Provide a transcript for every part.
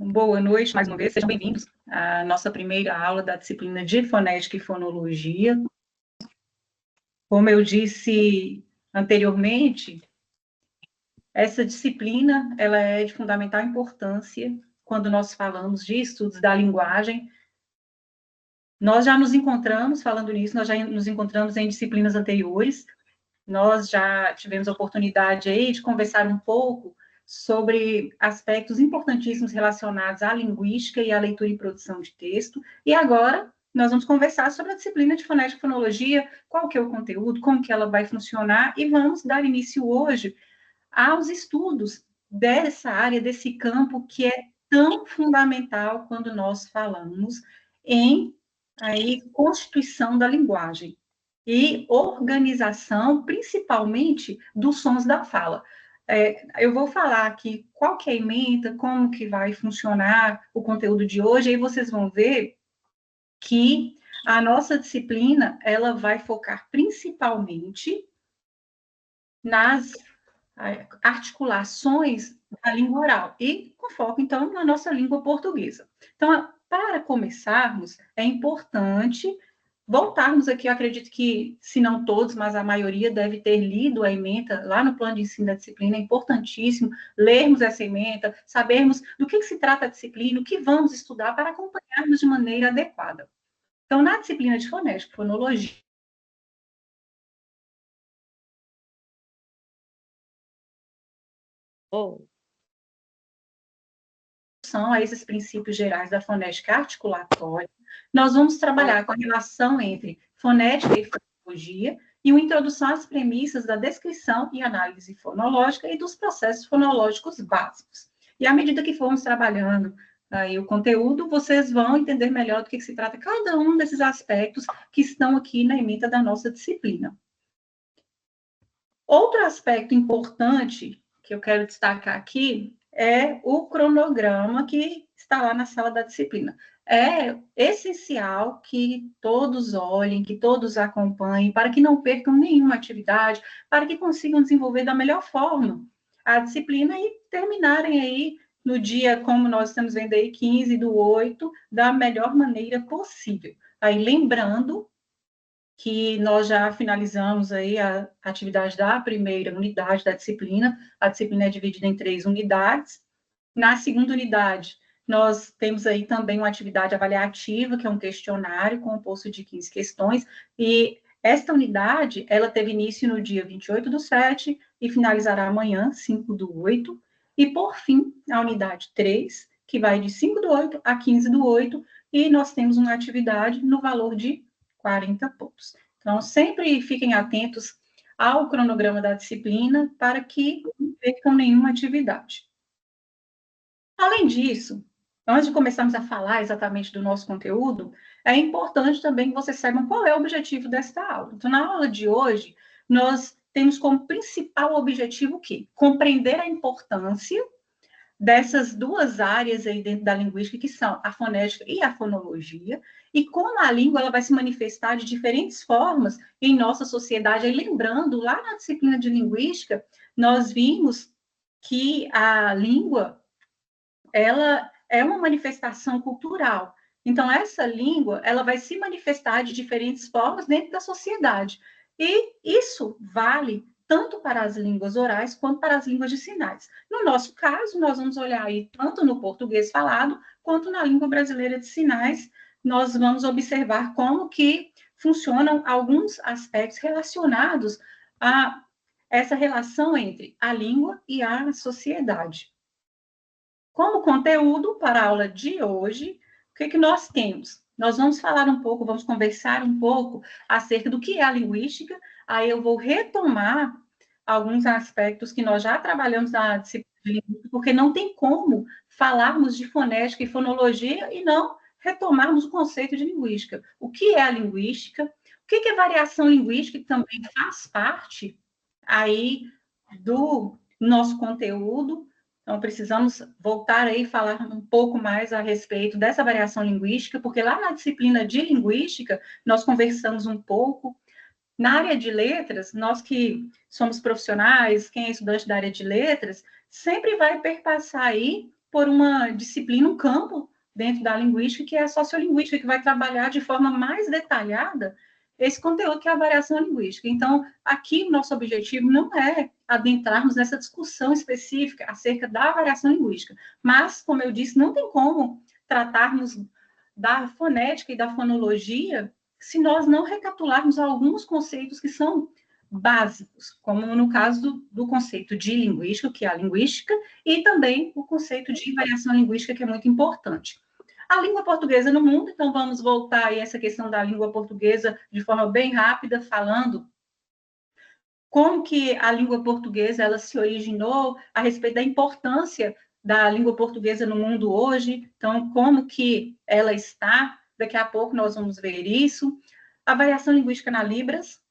Boa noite, mais uma vez, sejam bem-vindos à nossa primeira aula da disciplina de Fonética e Fonologia. Como eu disse anteriormente, essa disciplina ela é de fundamental importância quando nós falamos de estudos da linguagem. Nós já nos encontramos, falando nisso, nós já nos encontramos em disciplinas anteriores, nós já tivemos a oportunidade aí de conversar um pouco sobre aspectos importantíssimos relacionados à linguística e à leitura e produção de texto, e agora nós vamos conversar sobre a disciplina de fonética e fonologia, qual que é o conteúdo, como que ela vai funcionar, e vamos dar início hoje aos estudos dessa área, desse campo que é tão fundamental quando nós falamos em aí, constituição da linguagem e organização, principalmente, dos sons da fala. Eu vou falar aqui qual que é a ementa, como que vai funcionar o conteúdo de hoje, aí vocês vão ver que a nossa disciplina, ela vai focar principalmente nas articulações da língua oral e com foco, então, na nossa língua portuguesa. Então, para começarmos, é importante voltarmos aqui, eu acredito que, se não todos, mas a maioria deve ter lido a ementa lá no plano de ensino da disciplina, é importantíssimo lermos essa ementa, sabermos do que se trata a disciplina, o que vamos estudar para acompanharmos de maneira adequada. Então, na disciplina de fonética e fonologia, são a esses princípios gerais da fonética articulatória, nós vamos trabalhar com a relação entre fonética e fonologia e uma introdução às premissas da descrição e análise fonológica e dos processos fonológicos básicos. E à medida que formos trabalhando aí o conteúdo, vocês vão entender melhor do que se trata cada um desses aspectos que estão aqui na ementa da nossa disciplina. Outro aspecto importante que eu quero destacar aqui é o cronograma que está lá na sala da disciplina. É essencial que todos olhem, que todos acompanhem, para que não percam nenhuma atividade, para que consigam desenvolver da melhor forma a disciplina e terminarem aí no dia, como nós estamos vendo aí, 15/8, da melhor maneira possível. Aí, lembrando que nós já finalizamos aí a atividade da primeira unidade da disciplina. A disciplina é dividida em 3 unidades. Na segunda unidade, nós temos aí também uma atividade avaliativa, que é um questionário composto de 15 questões, e esta unidade, ela teve início no dia 28/7 e finalizará amanhã, 5/8, e, por fim, a unidade 3, que vai de 5/8 a 15/8, e nós temos uma atividade no valor de 40 pontos. Então, sempre fiquem atentos ao cronograma da disciplina para que não percam nenhuma atividade. Além disso, antes de começarmos a falar exatamente do nosso conteúdo, é importante também que vocês saibam qual é o objetivo desta aula. Então, na aula de hoje, nós temos como principal objetivo o quê? Compreender a importância dessas duas áreas aí dentro da linguística, que são a fonética e a fonologia, e como a língua ela vai se manifestar de diferentes formas em nossa sociedade. Aí, lembrando, lá na disciplina de linguística, nós vimos que a língua ela é uma manifestação cultural. Então, essa língua ela vai se manifestar de diferentes formas dentro da sociedade. E isso vale tanto para as línguas orais quanto para as línguas de sinais. No nosso caso, nós vamos olhar aí tanto no português falado quanto na língua brasileira de sinais. Nós vamos observar como que funcionam alguns aspectos relacionados a essa relação entre a língua e a sociedade. Como conteúdo para a aula de hoje, o que nós temos? Nós vamos falar um pouco, vamos conversar um pouco acerca do que é a linguística. Aí eu vou retomar alguns aspectos que nós já trabalhamos na disciplina, porque não tem como falarmos de fonética e fonologia e não retomarmos o conceito de linguística. O que é a linguística? O que é variação linguística, que também faz parte aí do nosso conteúdo. Então, precisamos voltar aí e falar um pouco mais a respeito dessa variação linguística, porque lá na disciplina de linguística, nós conversamos um pouco. Na área de letras, nós que somos profissionais, quem é estudante da área de letras, sempre vai perpassar aí por uma disciplina, um campo dentro da linguística, que é a sociolinguística, que vai trabalhar de forma mais detalhada esse conteúdo que é a variação linguística. Então, aqui o nosso objetivo não é adentrarmos nessa discussão específica acerca da variação linguística, mas, como eu disse, não tem como tratarmos da fonética e da fonologia se nós não recapitularmos alguns conceitos que são básicos, como no caso do conceito de linguística, que é a linguística, e também o conceito de variação linguística, que é muito importante. A língua portuguesa no mundo, então vamos voltar a essa questão da língua portuguesa de forma bem rápida, falando como que a língua portuguesa ela se originou, a respeito da importância da língua portuguesa no mundo hoje, então como que ela está, daqui a pouco nós vamos ver isso, a variação linguística na Libras,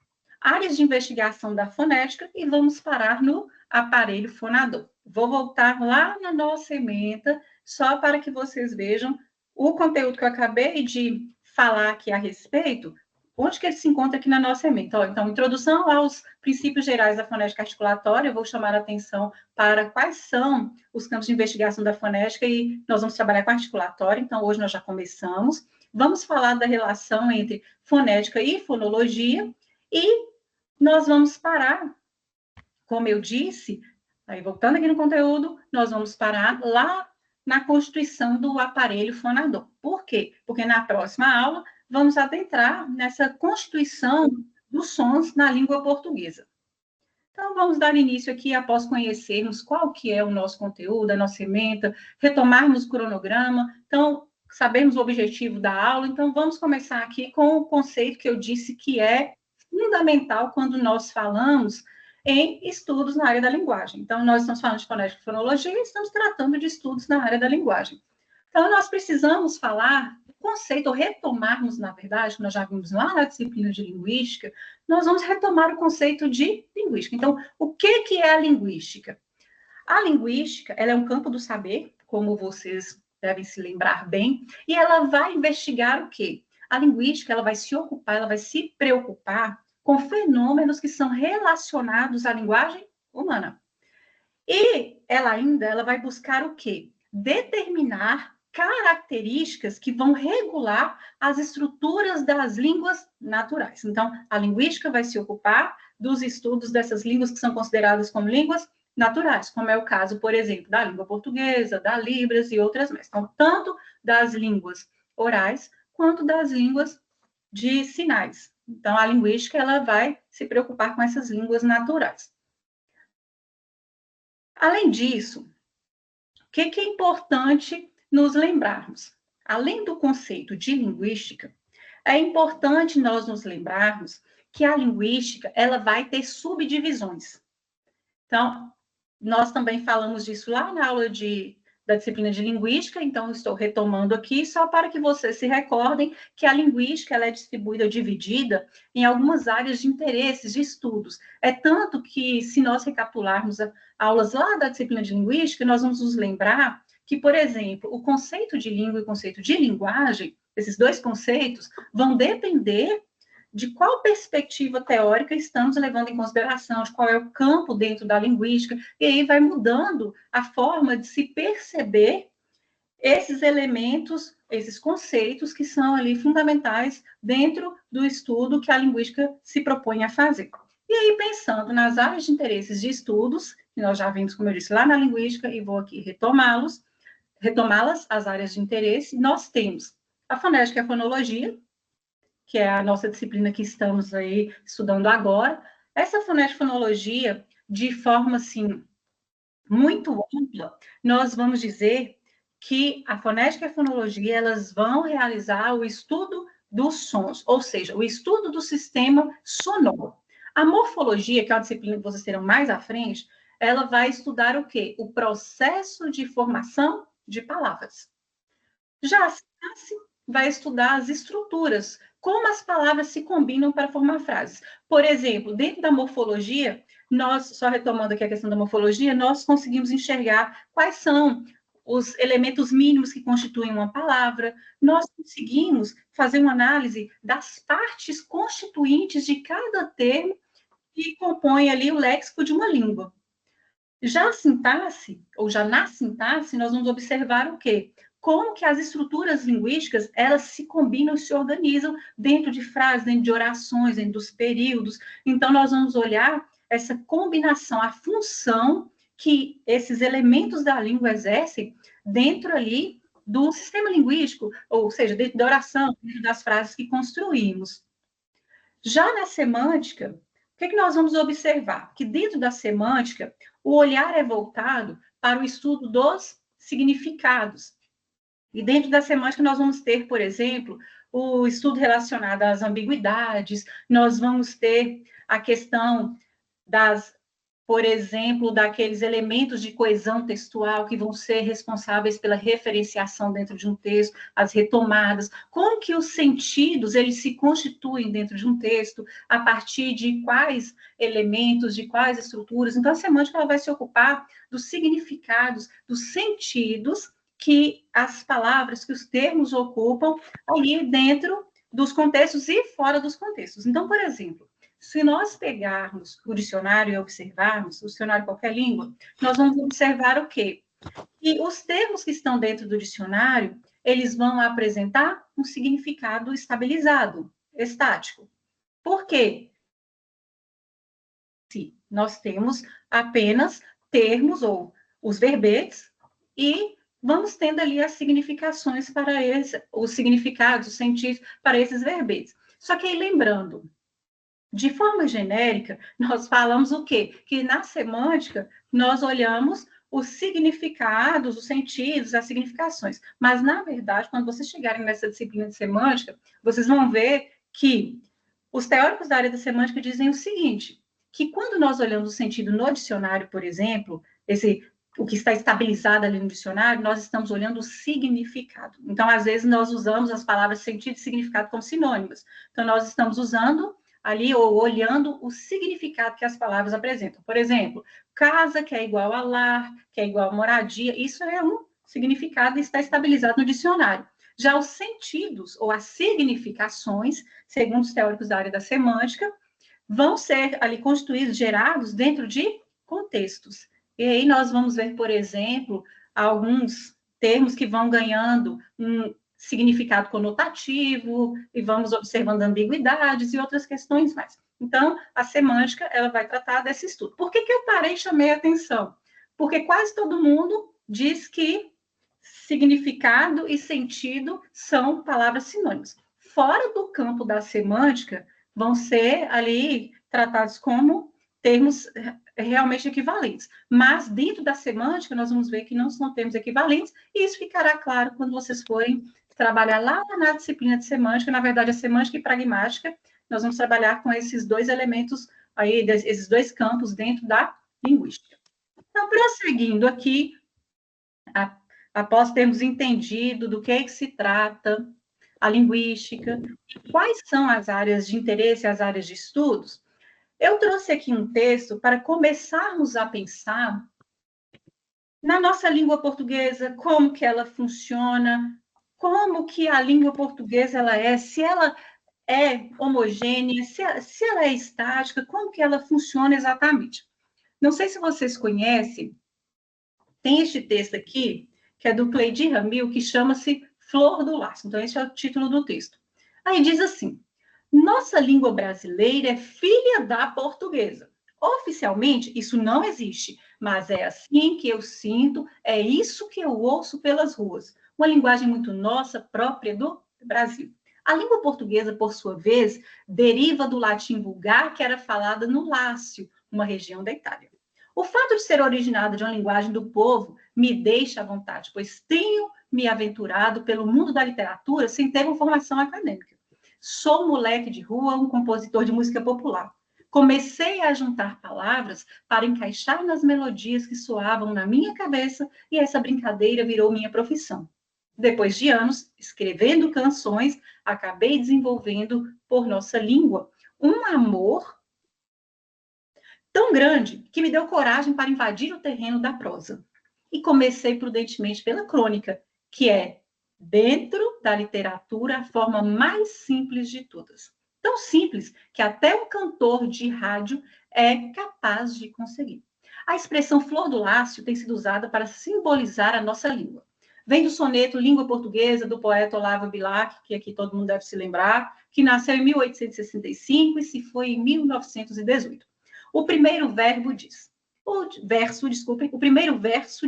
áreas de investigação da fonética e vamos parar no aparelho fonador. Vou voltar lá na nossa ementa, só para que vocês vejam o conteúdo que eu acabei de falar aqui a respeito, onde que ele se encontra aqui na nossa ementa. Então, introdução aos princípios gerais da fonética articulatória, eu vou chamar a atenção para quais são os campos de investigação da fonética e nós vamos trabalhar com a articulatória, então hoje nós já começamos. Vamos falar da relação entre fonética e fonologia e nós vamos parar, como eu disse, aí voltando aqui no conteúdo, nós vamos parar lá na constituição do aparelho fonador. Por quê? Porque na próxima aula vamos adentrar nessa constituição dos sons na língua portuguesa. Então, vamos dar início aqui, após conhecermos qual que é o nosso conteúdo, a nossa ementa, retomarmos o cronograma, então, sabemos o objetivo da aula, então vamos começar aqui com o conceito que eu disse que é fundamental quando nós falamos em estudos na área da linguagem. Então, nós estamos falando de fonética e fonologia e estamos tratando de estudos na área da linguagem. Então, nós precisamos falar do conceito, ou retomarmos, na verdade, que nós já vimos lá na disciplina de linguística, nós vamos retomar o conceito de linguística. Então, o que é a linguística? A linguística, ela é um campo do saber, como vocês devem se lembrar bem, e ela vai investigar o quê? A linguística, ela vai se ocupar, ela vai se preocupar com fenômenos que são relacionados à linguagem humana. E ela vai buscar o quê? Determinar características que vão regular as estruturas das línguas naturais. Então, a linguística vai se ocupar dos estudos dessas línguas que são consideradas como línguas naturais, como é o caso, por exemplo, da língua portuguesa, da Libras e outras mais. Então, tanto das línguas orais quanto das línguas de sinais. Então, a linguística ela vai se preocupar com essas línguas naturais. Além disso, o que é importante nos lembrarmos? Além do conceito de linguística, é importante nós nos lembrarmos que a linguística ela vai ter subdivisões. Então, nós também falamos disso lá na aula da disciplina de linguística, então estou retomando aqui só para que vocês se recordem que a linguística ela é distribuída, dividida em algumas áreas de interesses, de estudos. É tanto que, se nós recapitularmos aulas lá da disciplina de linguística, nós vamos nos lembrar que, por exemplo, o conceito de língua e o conceito de linguagem, esses dois conceitos, vão depender de qual perspectiva teórica estamos levando em consideração, de qual é o campo dentro da linguística, e aí vai mudando a forma de se perceber esses elementos, esses conceitos que são ali fundamentais dentro do estudo que a linguística se propõe a fazer. E aí, pensando nas áreas de interesses de estudos, que nós já vimos, como eu disse, lá na linguística, e vou aqui retomá-las, as áreas de interesse, nós temos a fonética e a fonologia, que é a nossa disciplina que estamos aí estudando agora. Essa fonética-fonologia, de forma, assim, muito ampla, nós vamos dizer que a fonética e a fonologia, elas vão realizar o estudo dos sons, ou seja, o estudo do sistema sonoro. A morfologia, que é uma disciplina que vocês terão mais à frente, ela vai estudar o quê? O processo de formação de palavras. Já a sintaxe vai estudar as estruturas, como as palavras se combinam para formar frases. Por exemplo, dentro da morfologia, nós, só retomando aqui a questão da morfologia, nós conseguimos enxergar quais são os elementos mínimos que constituem uma palavra, nós conseguimos fazer uma análise das partes constituintes de cada termo que compõe ali o léxico de uma língua. Já a sintaxe, ou já na sintaxe, nós vamos observar o quê? Como que as estruturas linguísticas, elas se combinam e se organizam dentro de frases, dentro de orações, dentro dos períodos. Então, nós vamos olhar essa combinação, a função que esses elementos da língua exercem dentro ali do sistema linguístico, ou seja, dentro da oração, dentro das frases que construímos. Já na semântica, o que nós vamos observar? Que dentro da semântica, o olhar é voltado para o estudo dos significados. E dentro da semântica, nós vamos ter, por exemplo, o estudo relacionado às ambiguidades, nós vamos ter a questão das, por exemplo, daqueles elementos de coesão textual que vão ser responsáveis pela referenciação dentro de um texto, as retomadas, como que os sentidos eles se constituem dentro de um texto, a partir de quais elementos, de quais estruturas. Então, a semântica ela vai se ocupar dos significados, dos sentidos que as palavras, que os termos ocupam aí dentro dos contextos e fora dos contextos. Então, por exemplo, se nós pegarmos o dicionário e observarmos, o dicionário de qualquer língua, nós vamos observar o quê? Que os termos que estão dentro do dicionário, eles vão apresentar um significado estabilizado, estático. Por quê? Se nós temos apenas termos ou os verbetes e vamos tendo ali as significações para os significados, os sentidos para esses verbetes. Só que aí lembrando, de forma genérica, nós falamos o quê? Que na semântica, nós olhamos os significados, os sentidos, as significações. Mas, na verdade, quando vocês chegarem nessa disciplina de semântica, vocês vão ver que os teóricos da área da semântica dizem o seguinte, que quando nós olhamos o sentido no dicionário, por exemplo, o que está estabilizado ali no dicionário, nós estamos olhando o significado. Então, às vezes, nós usamos as palavras sentido e significado como sinônimos. Então, nós estamos usando ali, ou olhando o significado que as palavras apresentam. Por exemplo, casa, que é igual a lar, que é igual a moradia, isso é um significado e está estabilizado no dicionário. Já os sentidos, ou as significações, segundo os teóricos da área da semântica, vão ser ali constituídos, gerados dentro de contextos. E aí nós vamos ver, por exemplo, alguns termos que vão ganhando um significado conotativo, e vamos observando ambiguidades e outras questões mais. Então, a semântica, ela vai tratar desse estudo. Por que eu parei e chamei a atenção? Porque quase todo mundo diz que significado e sentido são palavras sinônimas. Fora do campo da semântica, vão ser ali tratados como termos realmente equivalentes. Mas dentro da semântica, nós vamos ver que não são termos equivalentes, e isso ficará claro quando vocês forem trabalhar lá na disciplina de semântica. Na verdade, a semântica e pragmática, nós vamos trabalhar com esses dois elementos aí, esses dois campos dentro da linguística. Então, prosseguindo aqui, após termos entendido do que se trata a linguística, quais são as áreas de interesse, as áreas de estudos, eu trouxe aqui um texto para começarmos a pensar na nossa língua portuguesa, como que ela funciona, como que a língua portuguesa ela é, se ela é homogênea, se ela é estática, como que ela funciona exatamente. Não sei se vocês conhecem, tem este texto aqui, que é do Cleide Ramil, que chama-se Flor do Laço. Então, esse é o título do texto. Aí diz assim, nossa língua brasileira é filha da portuguesa. Oficialmente, isso não existe, mas é assim que eu sinto, é isso que eu ouço pelas ruas. Uma linguagem muito nossa, própria do Brasil. A língua portuguesa, por sua vez, deriva do latim vulgar, que era falada no Lácio, uma região da Itália. O fato de ser originada de uma linguagem do povo me deixa à vontade, pois tenho me aventurado pelo mundo da literatura sem ter uma formação acadêmica. Sou moleque de rua, um compositor de música popular. Comecei a juntar palavras para encaixar nas melodias que soavam na minha cabeça e essa brincadeira virou minha profissão. Depois de anos escrevendo canções, acabei desenvolvendo por nossa língua um amor tão grande que me deu coragem para invadir o terreno da prosa. E comecei prudentemente pela crônica, que é, dentro da literatura, a forma mais simples de todas. Tão simples que até um cantor de rádio é capaz de conseguir. A expressão flor do lácio tem sido usada para simbolizar a nossa língua. Vem do soneto Língua Portuguesa, do poeta Olavo Bilac, que aqui todo mundo deve se lembrar, que nasceu em 1865 e se foi em 1918. O primeiro verso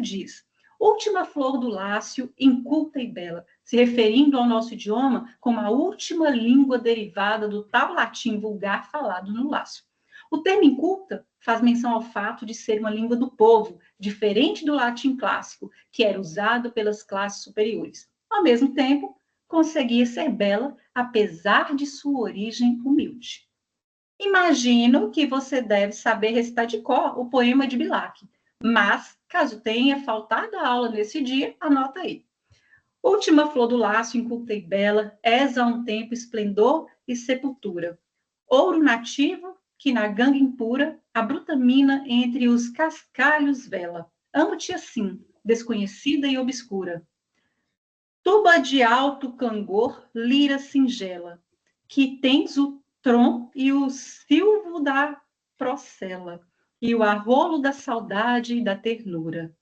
diz: última flor do lácio, inculta e bela, se referindo ao nosso idioma como a última língua derivada do tal latim vulgar falado no lácio. O termo inculta faz menção ao fato de ser uma língua do povo, diferente do latim clássico, que era usado pelas classes superiores. Ao mesmo tempo, conseguia ser bela, apesar de sua origem humilde. Imagino que você deve saber recitar de cor o poema de Bilac, mas, caso tenha faltado a aula nesse dia, anota aí. Última flor do laço, inculta e bela, és a um tempo esplendor e sepultura. Ouro nativo, que na ganga impura, a bruta mina entre os cascalhos vela. Amo-te assim, desconhecida e obscura. Tuba de alto cangor, lira singela, que tens o tron e o silvo da procela, e o arrolo da saudade e da ternura,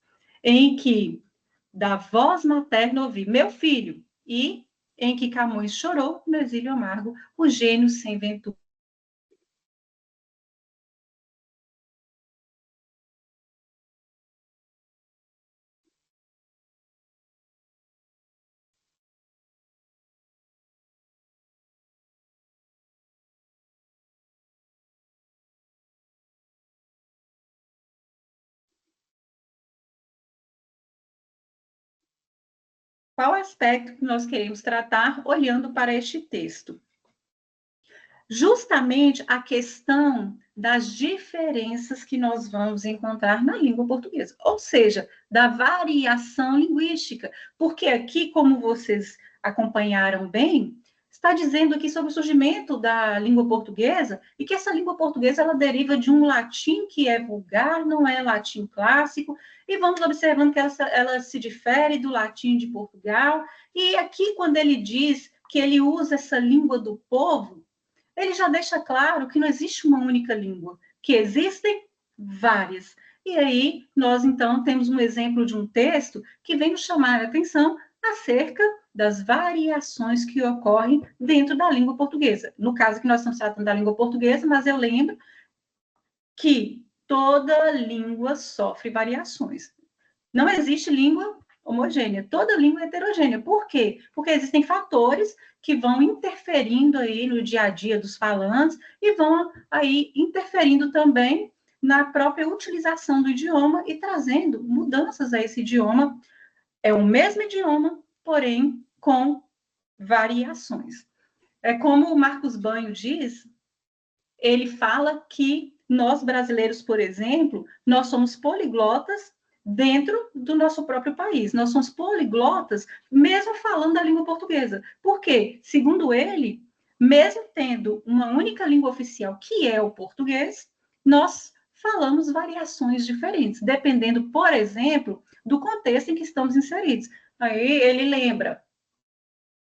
em que da voz materna ouvi, meu filho, e em que Camões chorou no exílio amargo, o gênio sem ventura. Qual aspecto que nós queremos tratar olhando para este texto? Justamente a questão das diferenças que nós vamos encontrar na língua portuguesa, ou seja, da variação linguística, porque aqui, como vocês acompanharam bem, está dizendo aqui sobre o surgimento da língua portuguesa e que essa língua portuguesa ela deriva de um latim que é vulgar, não é latim clássico, e vamos observando que ela se difere do latim de Portugal, e aqui quando ele diz que ele usa essa língua do povo, ele já deixa claro que não existe uma única língua, que existem várias. E aí, nós então temos um exemplo de um texto que vem nos chamar a atenção acerca das variações que ocorrem dentro da língua portuguesa. No caso que nós estamos tratando da língua portuguesa, mas eu lembro que toda língua sofre variações. Não existe língua homogênea, toda língua é heterogênea. Por quê? Porque existem fatores que vão interferindo aí no dia a dia dos falantes e vão aí interferindo também na própria utilização do idioma e trazendo mudanças a esse idioma. É o mesmo idioma, porém com variações. É como o Marcos Banho diz, ele fala que nós brasileiros, por exemplo, nós somos poliglotas dentro do nosso próprio país. Nós somos poliglotas, mesmo falando a língua portuguesa. Por quê? Segundo ele, mesmo tendo uma única língua oficial, que é o português, nós falamos variações diferentes, dependendo, por exemplo, do contexto em que estamos inseridos. Aí ele lembra,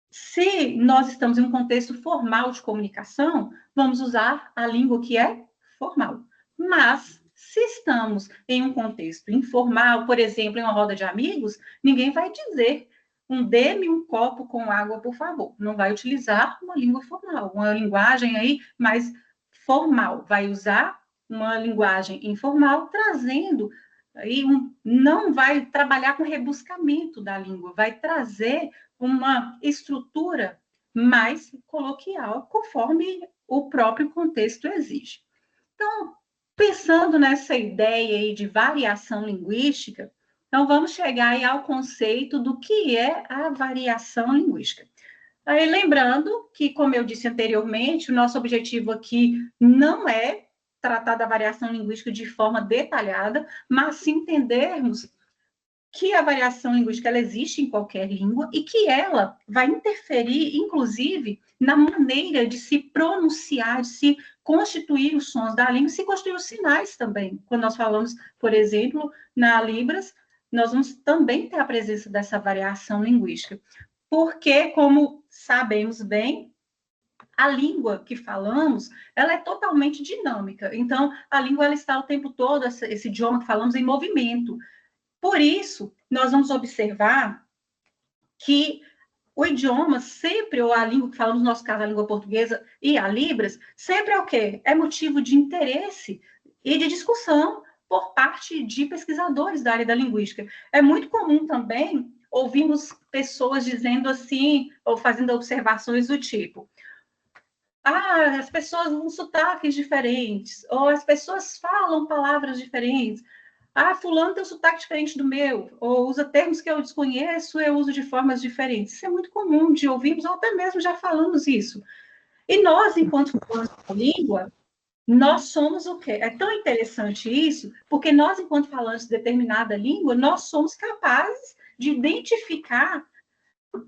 se nós estamos em um contexto formal de comunicação, vamos usar a língua que é formal. Mas, se estamos em um contexto informal, por exemplo, em uma roda de amigos, ninguém vai dizer dê-me um copo com água, por favor. Não vai utilizar uma língua formal, uma linguagem aí mais formal. Vai usar uma linguagem informal, trazendo aí não vai trabalhar com rebuscamento da língua, vai trazer uma estrutura mais coloquial, conforme o próprio contexto exige. Então, pensando nessa ideia aí de variação linguística, então vamos chegar aí ao conceito do que é a variação linguística. Aí, lembrando que, como eu disse anteriormente, o nosso objetivo aqui não é tratar da variação linguística de forma detalhada, mas sim entendermos que a variação linguística ela existe em qualquer língua e que ela vai interferir, inclusive, na maneira de se pronunciar, de se constituir os sons da língua, se constituir os sinais também. Quando nós falamos, por exemplo, na Libras, nós vamos também ter a presença dessa variação linguística. Porque, como sabemos bem, A língua que falamos, ela é totalmente dinâmica. Então, a língua ela está o tempo todo, esse idioma que falamos, em movimento. Por isso, nós vamos observar que o idioma sempre, ou a língua que falamos, no nosso caso, a língua portuguesa e a Libras, sempre é o quê? É motivo de interesse e de discussão por parte de pesquisadores da área da linguística. É muito comum também ouvirmos pessoas dizendo assim, ou fazendo observações do tipo: as pessoas usam sotaques diferentes, ou as pessoas falam palavras diferentes. Fulano tem um sotaque diferente do meu, ou usa termos que eu desconheço, eu uso de formas diferentes. Isso é muito comum de ouvirmos, ou até mesmo já falamos isso. E nós, enquanto falantes da língua, nós somos o quê? É tão interessante isso, porque nós, enquanto falantes de determinada língua, nós somos capazes de identificar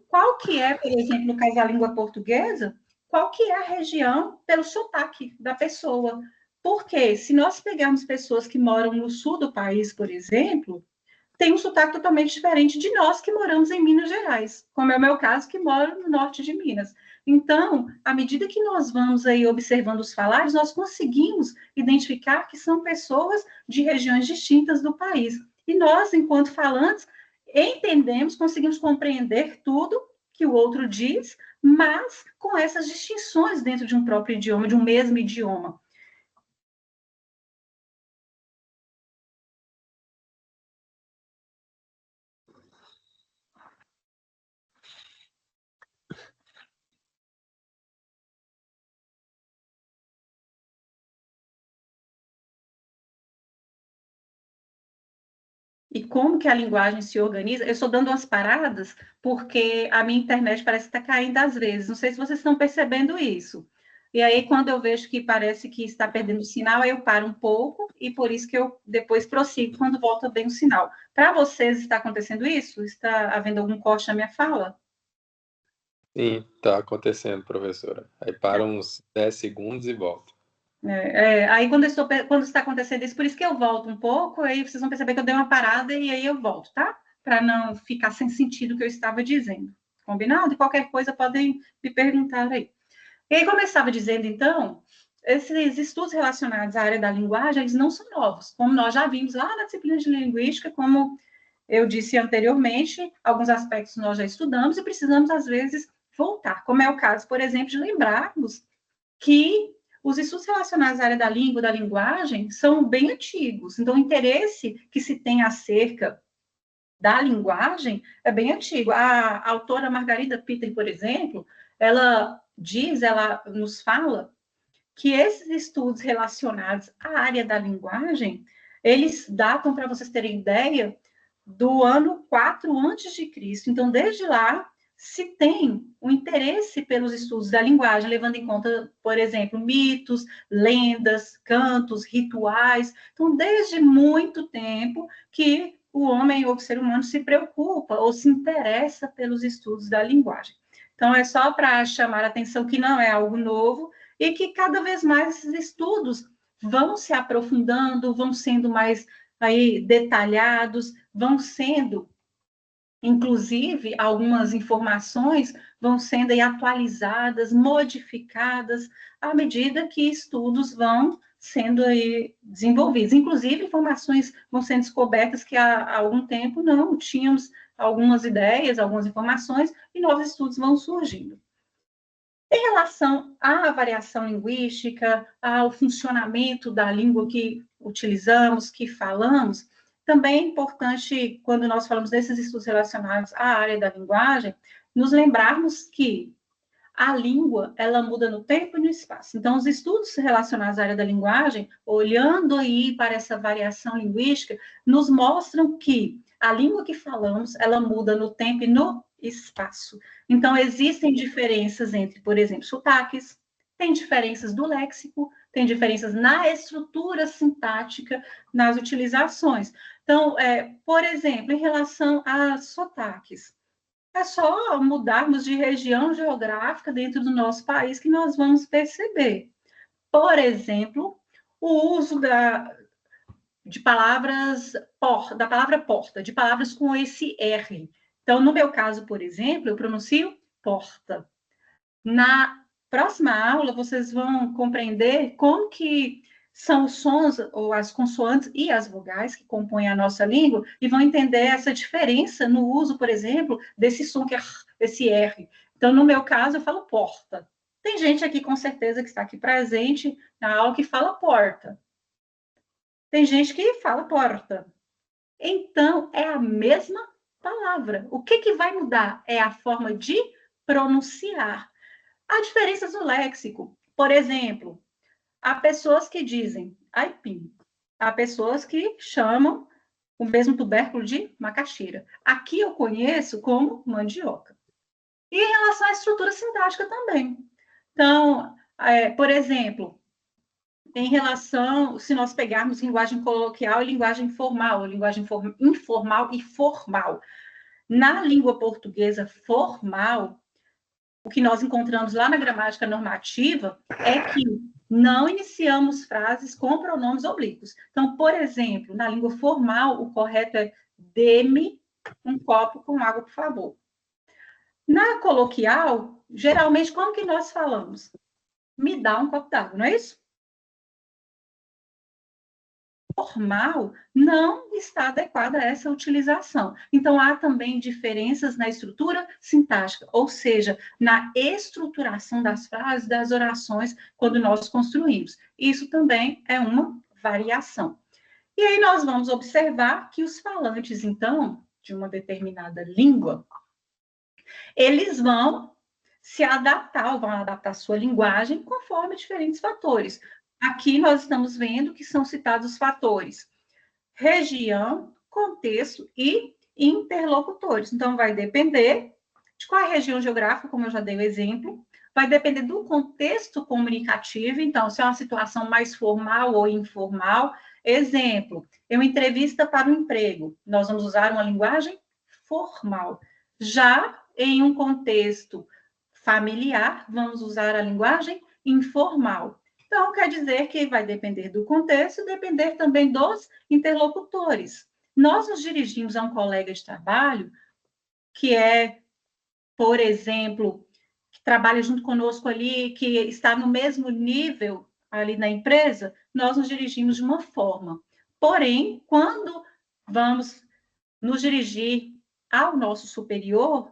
qual que é, por exemplo, no caso da língua portuguesa, qual que é a região pelo sotaque da pessoa. Porque se nós pegarmos pessoas que moram no sul do país, por exemplo, tem um sotaque totalmente diferente de nós que moramos em Minas Gerais, como é o meu caso, que moro no norte de Minas. Então, à medida que nós vamos aí observando os falares, nós conseguimos identificar que são pessoas de regiões distintas do país. E nós, enquanto falantes, entendemos, conseguimos compreender tudo que o outro diz, mas com essas distinções dentro de um próprio idioma, de um mesmo idioma. E como que a linguagem se organiza? Eu estou dando umas paradas porque a minha internet parece que está caindo às vezes. Não sei se vocês estão percebendo isso. E aí, quando eu vejo que parece que está perdendo o sinal, aí eu paro um pouco e por isso que eu depois prossigo quando volta bem o sinal. Para vocês está acontecendo isso? Está havendo algum corte na minha fala? Sim, tá acontecendo, professora. Aí para uns 10 segundos e volta. Aí quando está acontecendo isso, por isso que eu volto um pouco, aí vocês vão perceber que eu dei uma parada e aí eu volto, tá? Para não ficar sem sentido o que eu estava dizendo. Combinado? E qualquer coisa podem me perguntar aí. E aí, como eu estava dizendo, então, esses estudos relacionados à área da linguagem, eles não são novos, como nós já vimos lá na disciplina de linguística, como eu disse anteriormente, alguns aspectos nós já estudamos e precisamos, às vezes, voltar, como é o caso, por exemplo, de lembrarmos que os estudos relacionados à área da língua, da linguagem, são bem antigos. Então, o interesse que se tem acerca da linguagem é bem antigo. A autora Margarida Peter, por exemplo, ela nos fala que esses estudos relacionados à área da linguagem, eles datam, para vocês terem ideia, do ano 4 antes de Cristo. Então, desde lá, se tem o interesse pelos estudos da linguagem, levando em conta, por exemplo, mitos, lendas, cantos, rituais. Então, desde muito tempo que o homem ou o ser humano se preocupa ou se interessa pelos estudos da linguagem. Então, é só para chamar a atenção que não é algo novo e que cada vez mais esses estudos vão se aprofundando, vão sendo mais aí detalhados, vão sendo, inclusive, algumas informações vão sendo aí atualizadas, modificadas, à medida que estudos vão sendo aí desenvolvidos. Inclusive, informações vão sendo descobertas que há algum tempo não tínhamos algumas ideias, algumas informações, e novos estudos vão surgindo. Em relação à variação linguística, ao funcionamento da língua que utilizamos, que falamos, também é importante, quando nós falamos desses estudos relacionados à área da linguagem, nos lembrarmos que a língua, ela muda no tempo e no espaço. Então, os estudos relacionados à área da linguagem, olhando aí para essa variação linguística, nos mostram que a língua que falamos, ela muda no tempo e no espaço. Então, existem diferenças entre, por exemplo, sotaques, tem diferenças do léxico, tem diferenças na estrutura sintática, nas utilizações. Então, por exemplo, em relação a sotaques, é só mudarmos de região geográfica dentro do nosso país que nós vamos perceber. Por exemplo, o uso de palavras, da palavra porta, de palavras com esse R. Então, no meu caso, por exemplo, eu pronuncio porta. próxima aula, vocês vão compreender como que são os sons, ou as consoantes e as vogais que compõem a nossa língua, e vão entender essa diferença no uso, por exemplo, desse som que é esse R. Então, no meu caso, eu falo porta. Tem gente aqui, com certeza, que está aqui presente na aula que fala porta. Tem gente que fala porta. Então, é a mesma palavra. O que vai mudar? É a forma de pronunciar. Há diferenças no léxico. Por exemplo, há pessoas que dizem aipim. Há pessoas que chamam o mesmo tubérculo de macaxeira. Aqui eu conheço como mandioca. E em relação à estrutura sintática também. Então, por exemplo, em relação, se nós pegarmos linguagem coloquial e linguagem formal, linguagem informal e formal. Na língua portuguesa formal, o que nós encontramos lá na gramática normativa é que não iniciamos frases com pronomes oblíquos. Então, por exemplo, na língua formal, o correto é dê-me um copo com água, por favor. Na coloquial, geralmente, como que nós falamos? Me dá um copo d'água, não é isso? Formal não está adequada a essa utilização. Então, há também diferenças na estrutura sintática, ou seja, na estruturação das frases, das orações, quando nós construímos. Isso também é uma variação. E aí nós vamos observar que os falantes, então, de uma determinada língua, eles vão se adaptar, ou vão adaptar a sua linguagem conforme diferentes fatores. Aqui nós estamos vendo que são citados os fatores região, contexto e interlocutores. Então, vai depender de qual é a região geográfica, como eu já dei o exemplo, vai depender do contexto comunicativo, então, se é uma situação mais formal ou informal. Exemplo, uma entrevista para um emprego, nós vamos usar uma linguagem formal. Já em um contexto familiar, vamos usar a linguagem informal. Então, quer dizer que vai depender do contexto, depender também dos interlocutores. Nós nos dirigimos a um colega de trabalho que é, por exemplo, que trabalha junto conosco ali, que está no mesmo nível ali na empresa, nós nos dirigimos de uma forma. Porém, quando vamos nos dirigir ao nosso superior,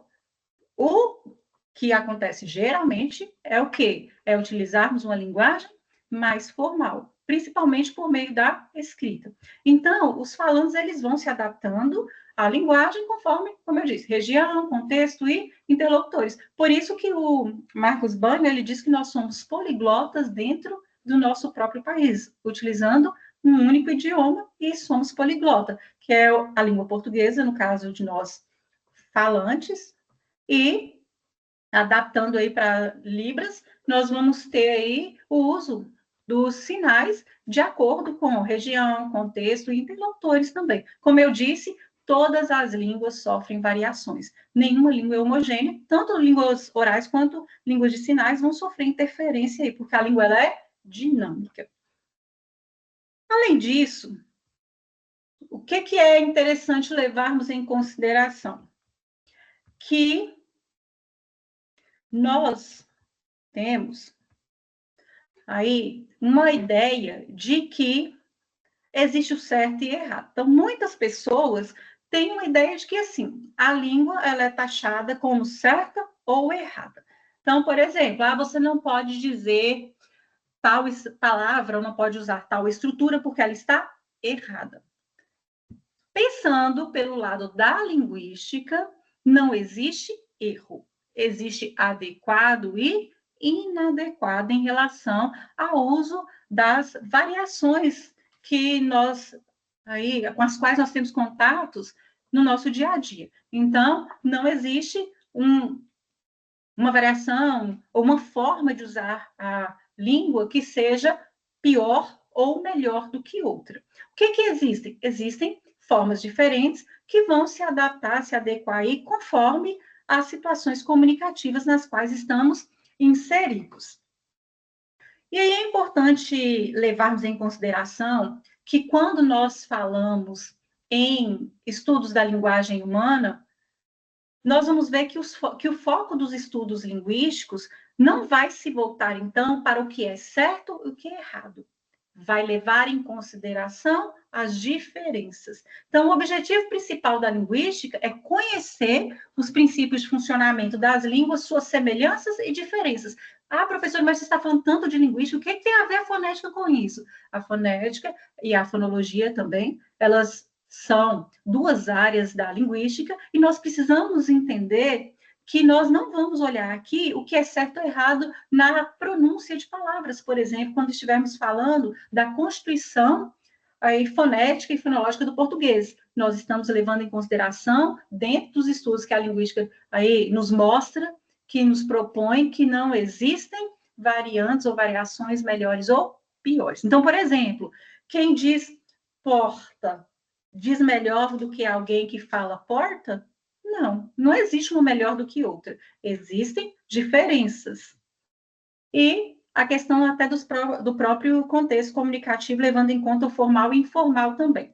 o que acontece geralmente é o quê? É utilizarmos uma linguagem mais formal, principalmente por meio da escrita. Então, os falantes, eles vão se adaptando à linguagem conforme, como eu disse, região, contexto e interlocutores. Por isso que o Marcos Banho, ele diz que nós somos poliglotas dentro do nosso próprio país, utilizando um único idioma e somos poliglota, que é a língua portuguesa, no caso de nós falantes, e adaptando aí para Libras, nós vamos ter aí o uso dos sinais de acordo com região, contexto e interlocutores também. Como eu disse, todas as línguas sofrem variações. Nenhuma língua é homogênea, tanto línguas orais quanto línguas de sinais vão sofrer interferência aí, porque a língua ela é dinâmica. Além disso, o que é interessante levarmos em consideração? Que nós temos aí uma ideia de que existe o certo e errado. Então, muitas pessoas têm uma ideia de que, assim, a língua ela é taxada como certa ou errada. Então, por exemplo, você não pode dizer tal palavra, ou não pode usar tal estrutura porque ela está errada. Pensando pelo lado da linguística, não existe erro. Existe adequado e inadequado em relação ao uso das variações que nós aí com as quais nós temos contatos no nosso dia a dia. Então, não existe uma variação ou uma forma de usar a língua que seja pior ou melhor do que outra. O que existem? Existem formas diferentes que vão se adaptar, se adequar aí conforme as situações comunicativas nas quais estamos inseridos. E aí é importante levarmos em consideração que quando nós falamos em estudos da linguagem humana, nós vamos ver que o foco dos estudos linguísticos não vai se voltar, então, para o que é certo e o que é errado. Vai levar em consideração as diferenças. Então, o objetivo principal da linguística é conhecer os princípios de funcionamento das línguas, suas semelhanças e diferenças. Ah, professor, mas você está falando tanto de linguística, o que tem a ver a fonética com isso? A fonética e a fonologia também, elas são duas áreas da linguística e nós precisamos entender que nós não vamos olhar aqui o que é certo ou errado na pronúncia de palavras, por exemplo, quando estivermos falando da constituição aí, fonética e fonológica do português. Nós estamos levando em consideração, dentro dos estudos que a linguística aí nos mostra, que nos propõe que não existem variantes ou variações melhores ou piores. Então, por exemplo, quem diz porta diz melhor do que alguém que fala porta? Não, não existe uma melhor do que outra. Existem diferenças. E a questão até do próprio contexto comunicativo, levando em conta o formal e informal também.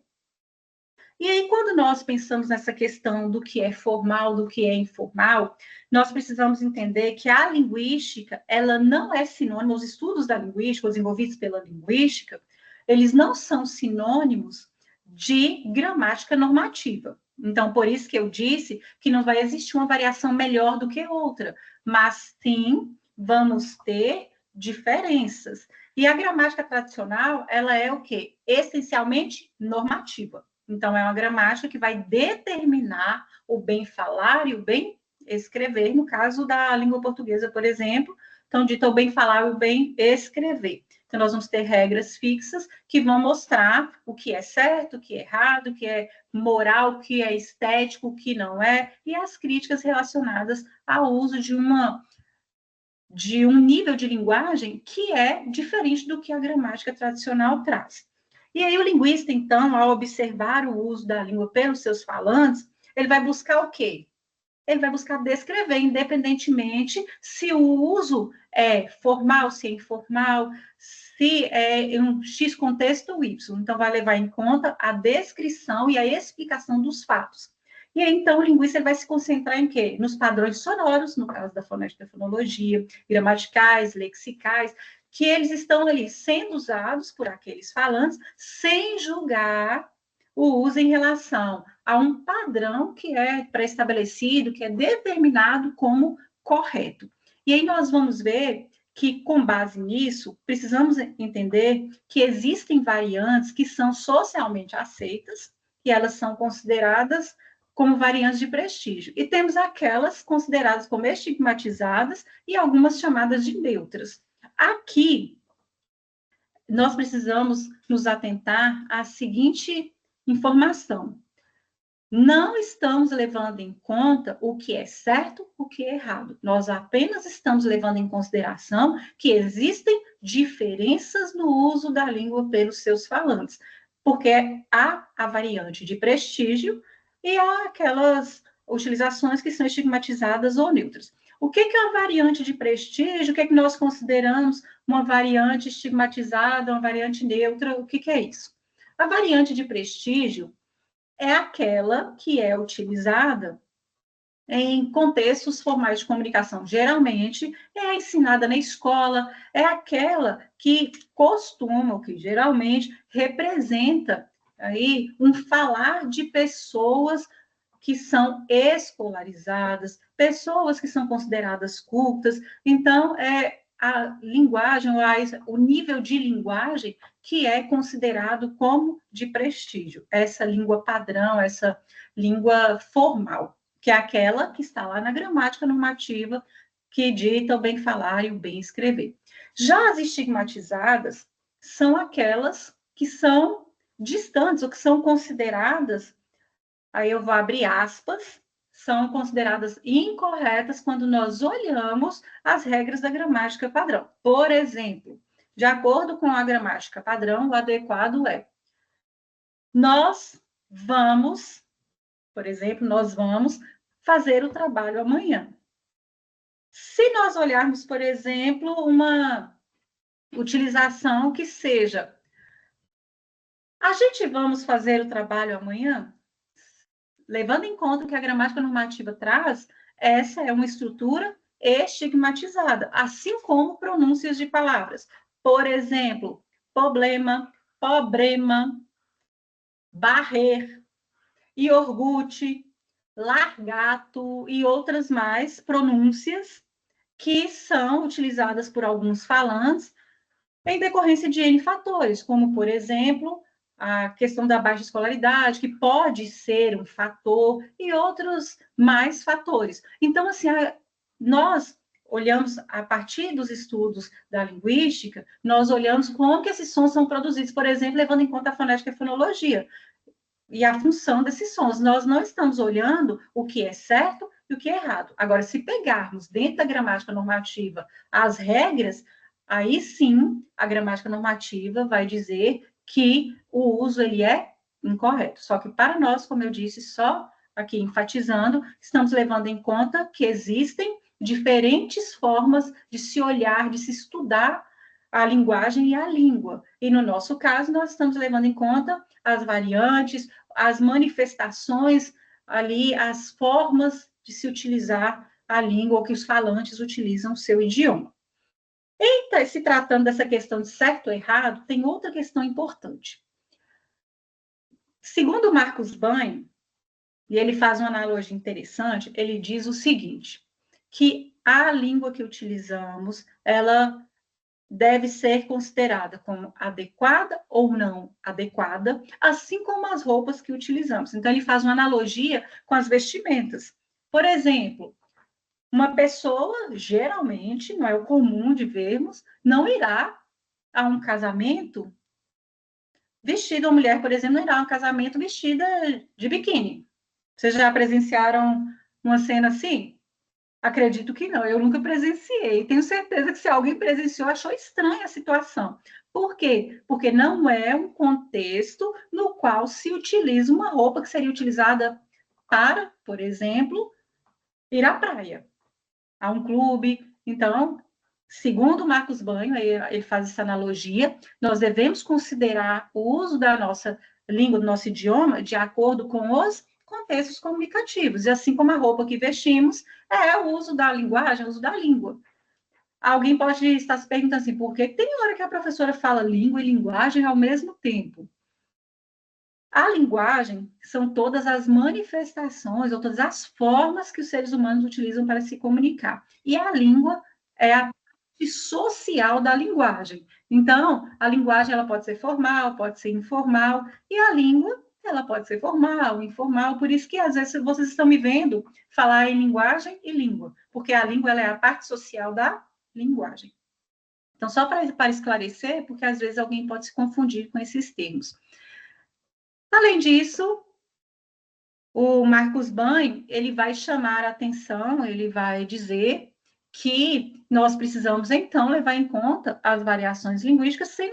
E aí, quando nós pensamos nessa questão do que é formal, do que é informal, nós precisamos entender que a linguística, ela não é sinônimo, os estudos da linguística, os envolvidos pela linguística, eles não são sinônimos de gramática normativa. Então, por isso que eu disse que não vai existir uma variação melhor do que outra, mas sim vamos ter diferenças. E a gramática tradicional, ela é o quê? Essencialmente normativa. Então, é uma gramática que vai determinar o bem falar e o bem escrever, no caso da língua portuguesa, por exemplo. Então, dita o bem falar e o bem escrever. Então, nós vamos ter regras fixas que vão mostrar o que é certo, o que é errado, o que é moral, o que é estético, o que não é, e as críticas relacionadas ao uso de um nível de linguagem que é diferente do que a gramática tradicional traz. E aí o linguista, então, ao observar o uso da língua pelos seus falantes, ele vai buscar o quê? Ele vai buscar descrever, independentemente se o uso é formal, se é informal, se é em um X contexto ou Y. Então, vai levar em conta a descrição e a explicação dos fatos. E aí, então, o linguista vai se concentrar em quê? Nos padrões sonoros, no caso da fonética e fonologia, gramaticais, lexicais, que eles estão ali sendo usados por aqueles falantes, sem julgar o uso em relação a um padrão que é pré-estabelecido, que é determinado como correto. E aí nós vamos ver que, com base nisso, precisamos entender que existem variantes que são socialmente aceitas e elas são consideradas como variantes de prestígio. E temos aquelas consideradas como estigmatizadas e algumas chamadas de neutras. Aqui, nós precisamos nos atentar à seguinte informação. Não estamos levando em conta o que é certo, o que é errado. Nós apenas estamos levando em consideração que existem diferenças no uso da língua pelos seus falantes, porque há a variante de prestígio e há aquelas utilizações que são estigmatizadas ou neutras. O que é uma variante de prestígio? O que é que nós consideramos uma variante estigmatizada, uma variante neutra? O que é isso? A variante de prestígio é aquela que é utilizada em contextos formais de comunicação. Geralmente é ensinada na escola, é aquela que costuma, ou que geralmente representa aí um falar de pessoas que são escolarizadas, pessoas que são consideradas cultas. Então, a linguagem, o nível de linguagem que é considerado como de prestígio. Essa língua padrão, essa língua formal, que é aquela que está lá na gramática normativa, que dita o bem falar e o bem escrever. Já as estigmatizadas são aquelas que são distantes, ou que são consideradas, aí eu vou abrir aspas, são consideradas incorretas quando nós olhamos as regras da gramática padrão. Por exemplo, de acordo com a gramática padrão, o adequado é: nós vamos, por exemplo, nós vamos fazer o trabalho amanhã. Se nós olharmos, por exemplo, uma utilização que seja: a gente vamos fazer o trabalho amanhã? Levando em conta o que a gramática normativa traz, essa é uma estrutura estigmatizada, assim como pronúncias de palavras. Por exemplo, problema, problema, barrer, iogurte, largato e outras mais pronúncias que são utilizadas por alguns falantes em decorrência de N fatores, como, por exemplo, a questão da baixa escolaridade, que pode ser um fator, e outros mais fatores. Então, assim, nós olhamos, a partir dos estudos da linguística, nós olhamos como que esses sons são produzidos, por exemplo, levando em conta a fonética e a fonologia, e a função desses sons. Nós não estamos olhando o que é certo e o que é errado. Agora, se pegarmos dentro da gramática normativa as regras, aí sim a gramática normativa vai dizer que o uso ele é incorreto. Só que para nós, como eu disse, só aqui enfatizando, estamos levando em conta que existem diferentes formas de se olhar, de se estudar a linguagem e a língua. E no nosso caso, nós estamos levando em conta as variantes, as manifestações ali, as formas de se utilizar a língua, ou que os falantes utilizam o seu idioma. E se tratando dessa questão de certo ou errado, tem outra questão importante. Segundo Marcos Banho, e ele faz uma analogia interessante, ele diz o seguinte, que a língua que utilizamos, ela deve ser considerada como adequada ou não adequada, assim como as roupas que utilizamos. Então, ele faz uma analogia com as vestimentas. Por exemplo, uma pessoa, geralmente, não é o comum de vermos, não irá a um casamento vestida, uma mulher, por exemplo, não irá a um casamento vestida de biquíni. Vocês já presenciaram uma cena assim? Acredito que não, eu nunca presenciei. Tenho certeza que se alguém presenciou, achou estranha a situação. Por quê? Porque não é um contexto no qual se utiliza uma roupa que seria utilizada para, por exemplo, ir à praia, a um clube. Então, segundo Marcos Banho, ele faz essa analogia, nós devemos considerar o uso da nossa língua, do nosso idioma, de acordo com os contextos comunicativos. E assim como a roupa que vestimos, é o uso da linguagem, o uso da língua. Alguém pode estar se perguntando assim, por que tem hora que a professora fala língua e linguagem ao mesmo tempo? A linguagem são todas as manifestações ou todas as formas que os seres humanos utilizam para se comunicar. E a língua é a parte social da linguagem. Então, a linguagem ela pode ser formal, pode ser informal, e a língua ela pode ser formal, informal. Por isso que às vezes vocês estão me vendo falar em linguagem e língua, porque a língua ela é a parte social da linguagem. Então, só para esclarecer, porque às vezes alguém pode se confundir com esses termos. Além disso, o Marcos Banho, ele vai chamar a atenção, ele vai dizer que nós precisamos, então, levar em conta as variações linguísticas sem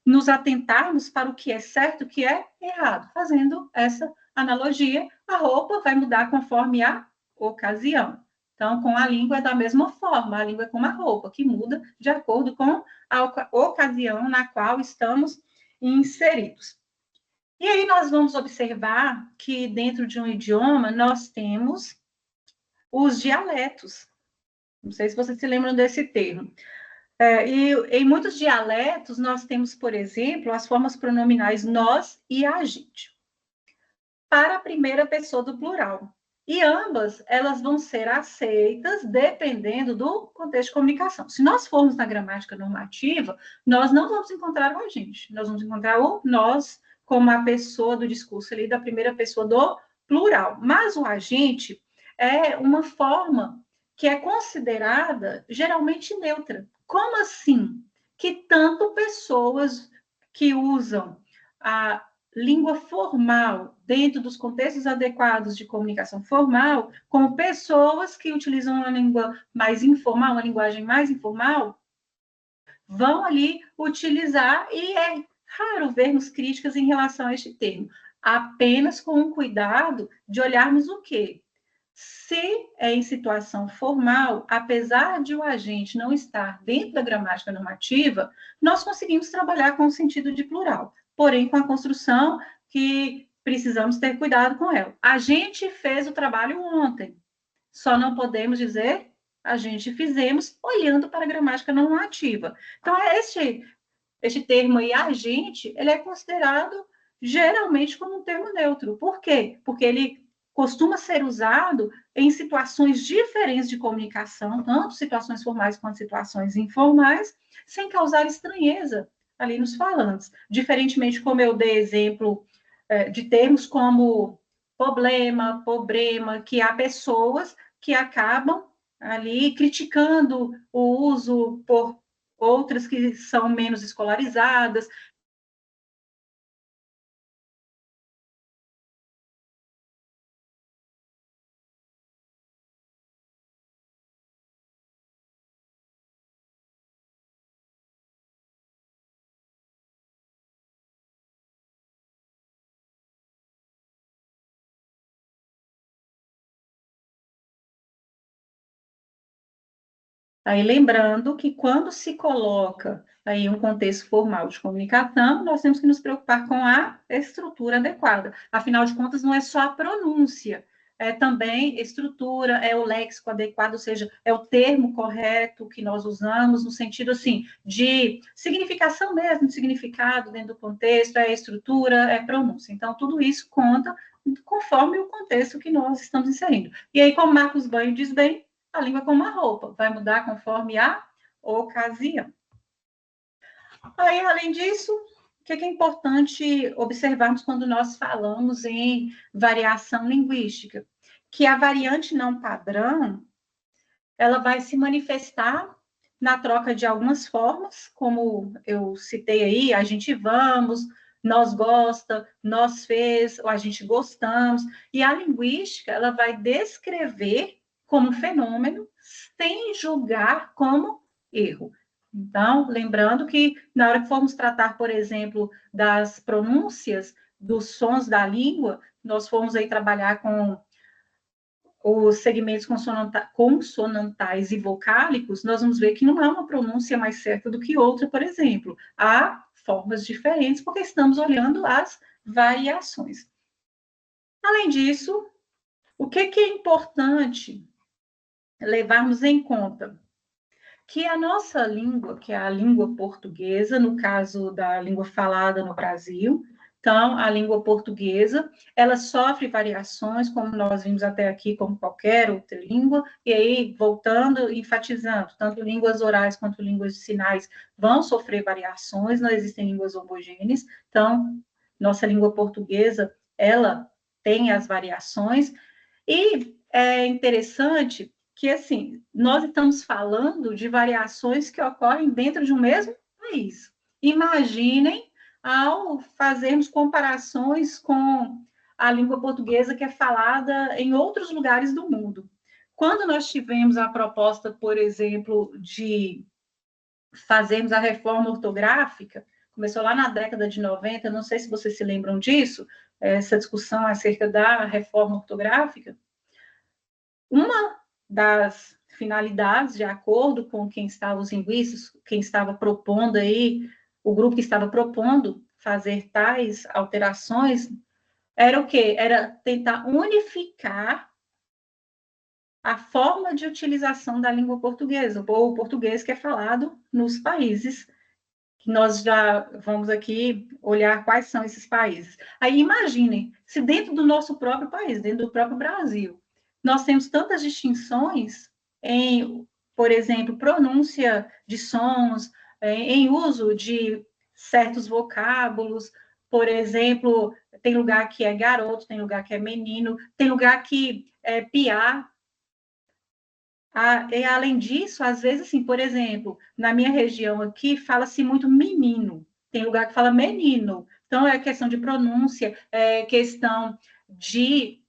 nos atentarmos para o que é certo e o que é errado. Fazendo essa analogia, a roupa vai mudar conforme a ocasião. Então, com a língua é da mesma forma, a língua é como a roupa, que muda de acordo com a ocasião na qual estamos inseridos. E aí nós vamos observar que dentro de um idioma nós temos os dialetos. Não sei se vocês se lembram desse termo. E em muitos dialetos nós temos, por exemplo, as formas pronominais nós e a gente, para a primeira pessoa do plural. E ambas, elas vão ser aceitas dependendo do contexto de comunicação. Se nós formos na gramática normativa, nós não vamos encontrar o a gente, nós vamos encontrar o nós como a pessoa do discurso ali da primeira pessoa do plural. Mas o agente é uma forma que é considerada geralmente neutra. Como assim? Que tanto pessoas que usam a língua formal dentro dos contextos adequados de comunicação formal, como pessoas que utilizam uma língua mais informal, uma linguagem mais informal, vão ali utilizar, e é raro vermos críticas em relação a este termo, apenas com o cuidado de olharmos o quê? Se é em situação formal, apesar de o agente não estar dentro da gramática normativa, nós conseguimos trabalhar com o sentido de plural, porém com a construção que precisamos ter cuidado com ela. A gente fez o trabalho ontem, só não podemos dizer a gente fizemos olhando para a gramática não ativa. Então, este termo aí, agente, ele é considerado geralmente como um termo neutro. Por quê? Porque ele costuma ser usado em situações diferentes de comunicação, tanto situações formais quanto situações informais, sem causar estranheza ali nos falantes. Diferentemente, como eu dei exemplo de termos como problema, que há pessoas que acabam ali criticando o uso por outras que são menos escolarizadas. Aí lembrando que quando se coloca aí um contexto formal de comunicação, nós temos que nos preocupar com a estrutura adequada. Afinal de contas, não é só a pronúncia, é também estrutura, é o léxico adequado, ou seja, é o termo correto que nós usamos, no sentido assim, de significação mesmo, de significado dentro do contexto, é estrutura, é pronúncia. Então, tudo isso conta conforme o contexto que nós estamos inserindo. E aí, como Marcos Banho diz bem, a língua é como uma roupa, vai mudar conforme a ocasião. Aí, além disso, o que é importante observarmos quando nós falamos em variação linguística? Que a variante não padrão, ela vai se manifestar na troca de algumas formas, como eu citei aí, a gente vamos, nós gosta, nós fez, ou a gente gostamos, e a linguística, ela vai descrever como fenômeno, sem julgar como erro. Então, lembrando que na hora que formos tratar, por exemplo, das pronúncias, dos sons da língua, nós formos aí trabalhar com os segmentos consonantais e vocálicos, nós vamos ver que não é uma pronúncia mais certa do que outra, por exemplo. Há formas diferentes, porque estamos olhando as variações. Além disso, o que é importante levarmos em conta? Que a nossa língua, que é a língua portuguesa, no caso da língua falada no Brasil, então, a língua portuguesa, ela sofre variações, como nós vimos até aqui, como qualquer outra língua, e aí, voltando, enfatizando, tanto línguas orais quanto línguas de sinais vão sofrer variações, não existem línguas homogêneas, então, nossa língua portuguesa, ela tem as variações, e é interessante que, assim, nós estamos falando de variações que ocorrem dentro de um mesmo país. Imaginem ao fazermos comparações com a língua portuguesa que é falada em outros lugares do mundo. Quando nós tivemos a proposta, por exemplo, de fazermos a reforma ortográfica, começou lá na década de 90, não sei se vocês se lembram disso, essa discussão acerca da reforma ortográfica. Uma das finalidades, de acordo com quem estava os linguistas, quem estava propondo aí, o grupo que estava propondo fazer tais alterações, era o quê? Era tentar unificar a forma de utilização da língua portuguesa, ou o português que é falado nos países, que nós já vamos aqui olhar quais são esses países. Aí imaginem, se dentro do nosso próprio país, dentro do próprio Brasil, nós temos tantas distinções em, por exemplo, pronúncia de sons, em uso de certos vocábulos, por exemplo, tem lugar que é garoto, tem lugar que é menino, tem lugar que é piá. E, além disso, às vezes, assim, por exemplo, na minha região aqui, fala-se muito menino, tem lugar que fala menino. Então, é questão de pronúncia, é questão de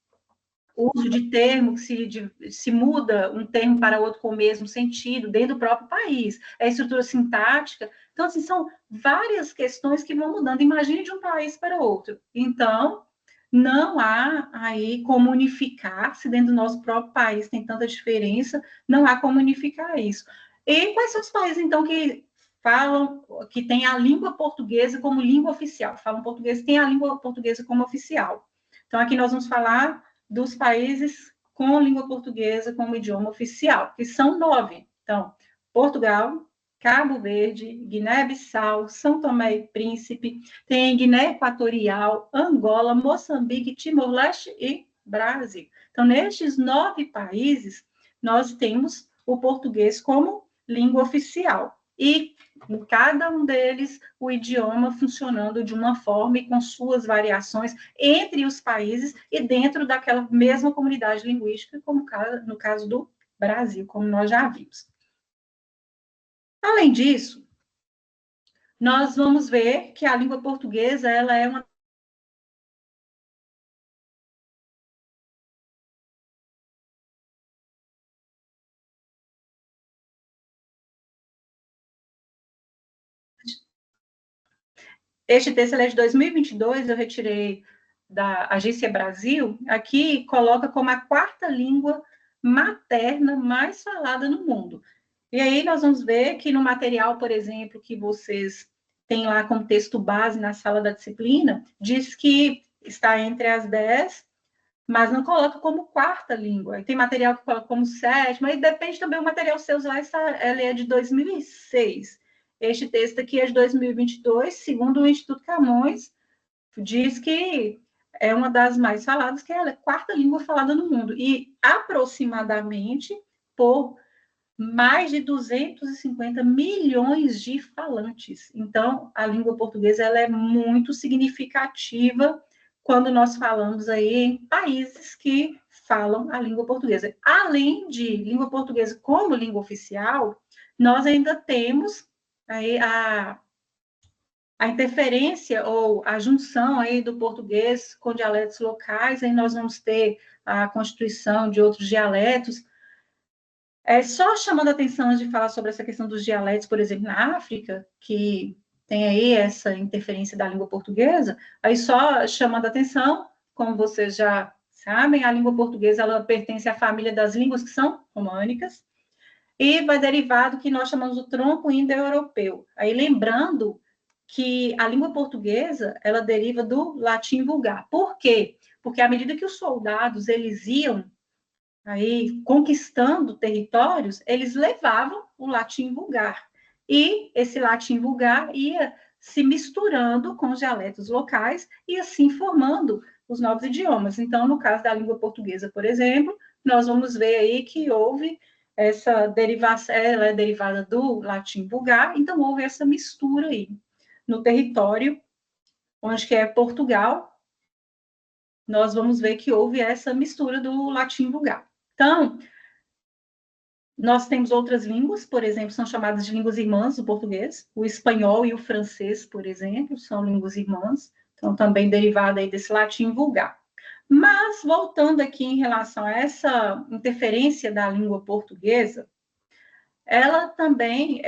uso de termo, se muda um termo para outro com o mesmo sentido, dentro do próprio país, é estrutura sintática. Então, assim, são várias questões que vão mudando. Imagine de um país para outro. Então, não há aí como unificar, se dentro do nosso próprio país tem tanta diferença, não há como unificar isso. E quais são os países, então, que falam, que têm a língua portuguesa como língua oficial? Falam português, tem a língua portuguesa como oficial. Então, aqui nós vamos falar dos países com a língua portuguesa como idioma oficial, que são 9. Então, Portugal, Cabo Verde, Guiné-Bissau, São Tomé e Príncipe, tem Guiné Equatorial, Angola, Moçambique, Timor-Leste e Brasil. Então, nestes 9 países, nós temos o português como língua oficial. E em cada um deles, o idioma funcionando de uma forma e com suas variações entre os países e dentro daquela mesma comunidade linguística, como no caso do Brasil, como nós já vimos. Além disso, nós vamos ver que a língua portuguesa ela é uma Este texto é de 2022, eu retirei da Agência Brasil, aqui coloca como a 4ª língua materna mais falada no mundo. E aí nós vamos ver que no material, por exemplo, que vocês têm lá como texto base na sala da disciplina, diz que está entre as 10, mas não coloca como 4ª língua. E tem material que coloca como 7ª, mas depende também do material seus lá, ela é de 2006. Este texto aqui é de 2022, segundo o Instituto Camões, diz que é uma das mais faladas, que é a 4ª língua falada no mundo. E aproximadamente por mais de 250 milhões de falantes. Então, a língua portuguesa ela é muito significativa quando nós falamos aí em países que falam a língua portuguesa. Além de língua portuguesa como língua oficial, nós ainda temos aí a interferência ou a junção aí do português com dialetos locais, aí nós vamos ter a constituição de outros dialetos. Só chamando a atenção de falar sobre essa questão dos dialetos, por exemplo, na África, que tem aí essa interferência da língua portuguesa, aí só chamando a atenção, como vocês já sabem, a língua portuguesa ela pertence à família das línguas que são românicas, e vai derivar do que nós chamamos de tronco indo-europeu. Aí lembrando que a língua portuguesa, ela deriva do latim vulgar. Por quê? Porque à medida que os soldados, eles iam aí conquistando territórios, eles levavam o latim vulgar. E esse latim vulgar ia se misturando com os dialetos locais e assim formando os novos idiomas. Então, no caso da língua portuguesa, por exemplo, nós vamos ver aí que houve essa derivação, ela é derivada do latim vulgar, então houve essa mistura aí no território, onde que é Portugal, nós vamos ver que houve essa mistura do latim vulgar. Então, nós temos outras línguas, por exemplo, são chamadas de línguas irmãs do português. O espanhol e o francês, por exemplo, são línguas irmãs, então também derivada aí desse latim vulgar. Mas, voltando aqui em relação a essa interferência da língua portuguesa, ela também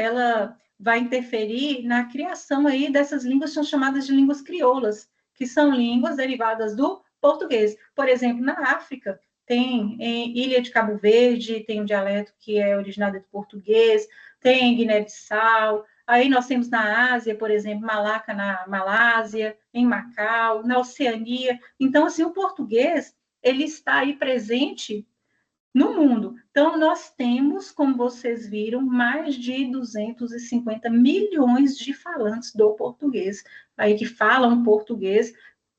vai interferir na criação aí dessas línguas que são chamadas de línguas crioulas, que são línguas derivadas do português. Por exemplo, na África, tem em Ilha de Cabo Verde, tem um dialeto que é originado do português, tem em Guiné-Bissau, aí nós temos na Ásia, por exemplo, Malaca na Malásia, em Macau, na Oceania. Então, assim, o português, ele está aí presente no mundo. Então, nós temos, como vocês viram, mais de 250 milhões de falantes do português, aí que falam português.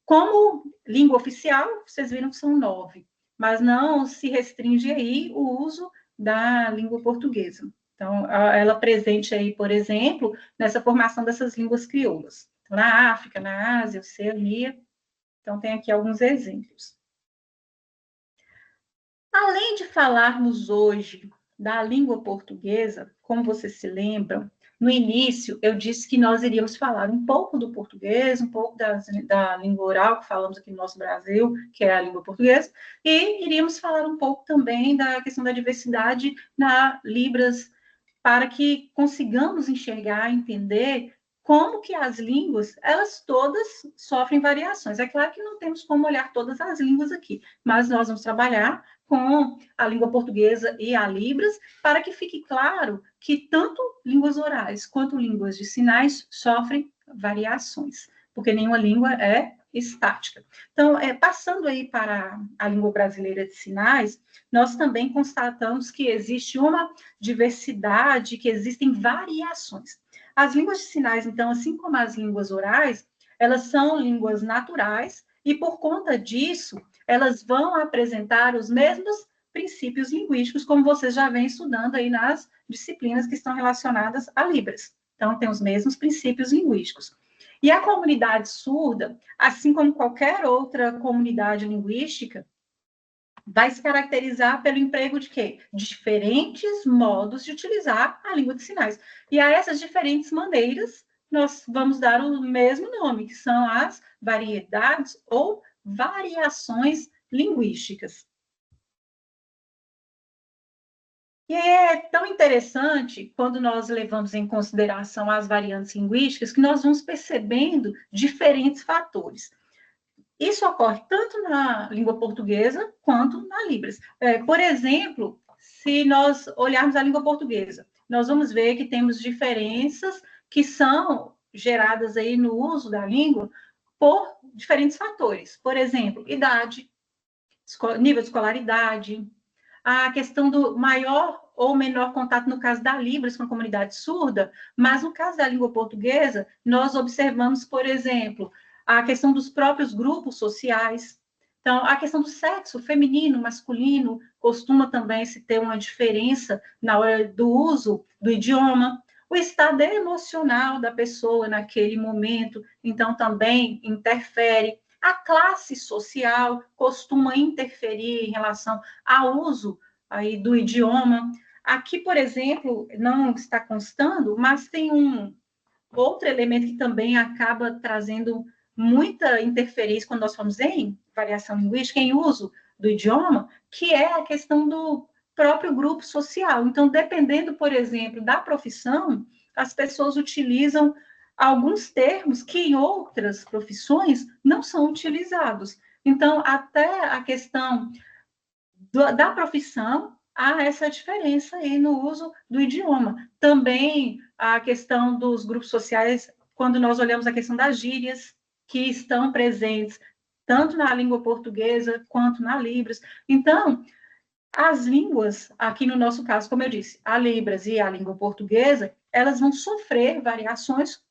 Como língua oficial, vocês viram que são 9, mas não se restringe aí o uso da língua portuguesa. Então, ela presente aí, por exemplo, nessa formação dessas línguas crioulas. Então, na África, na Ásia, Oceania. Então, tem aqui alguns exemplos. Além de falarmos hoje da língua portuguesa, como vocês se lembram, no início eu disse que nós iríamos falar um pouco do português, um pouco da língua oral que falamos aqui no nosso Brasil, que é a língua portuguesa, e iríamos falar um pouco também da questão da diversidade na Libras, para que consigamos enxergar, entender como que as línguas, elas todas sofrem variações. É claro que não temos como olhar todas as línguas aqui, mas nós vamos trabalhar com a língua portuguesa e a Libras, para que fique claro que tanto línguas orais quanto línguas de sinais sofrem variações, porque nenhuma língua é estática. Então, passando aí para a língua brasileira de sinais, nós também constatamos que existe uma diversidade, que existem variações. As línguas de sinais, então, assim como as línguas orais, elas são línguas naturais e, por conta disso, elas vão apresentar os mesmos princípios linguísticos, como vocês já vêm estudando aí nas disciplinas que estão relacionadas a Libras. Então, tem os mesmos princípios linguísticos. E a comunidade surda, assim como qualquer outra comunidade linguística, vai se caracterizar pelo emprego de quê? Diferentes modos de utilizar a língua de sinais. E a essas diferentes maneiras, nós vamos dar o mesmo nome, que são as variedades ou variações linguísticas. E é tão interessante, quando nós levamos em consideração as variantes linguísticas, que nós vamos percebendo diferentes fatores. Isso ocorre tanto na língua portuguesa quanto na Libras. Por exemplo, se nós olharmos a língua portuguesa, nós vamos ver que temos diferenças que são geradas aí no uso da língua por diferentes fatores. Por exemplo, idade, nível de escolaridade, a questão do maior ou menor contato, no caso da Libras, com a comunidade surda, mas no caso da língua portuguesa, nós observamos, por exemplo, a questão dos próprios grupos sociais. Então, a questão do sexo, feminino, masculino, costuma também se ter uma diferença na hora do uso do idioma. O estado emocional da pessoa naquele momento, então, também interfere. A classe social costuma interferir em relação ao uso aí do idioma. Aqui, por exemplo, não está constando, mas tem um outro elemento que também acaba trazendo muita interferência quando nós falamos em variação linguística, em uso do idioma, que é a questão do próprio grupo social. Então, dependendo, por exemplo, da profissão, as pessoas utilizam alguns termos que em outras profissões não são utilizados. Então, até a questão da profissão, há essa diferença aí no uso do idioma. Também a questão dos grupos sociais, quando nós olhamos a questão das gírias, que estão presentes tanto na língua portuguesa quanto na Libras. Então, as línguas, aqui no nosso caso, como eu disse, a Libras e a língua portuguesa, elas vão sofrer variações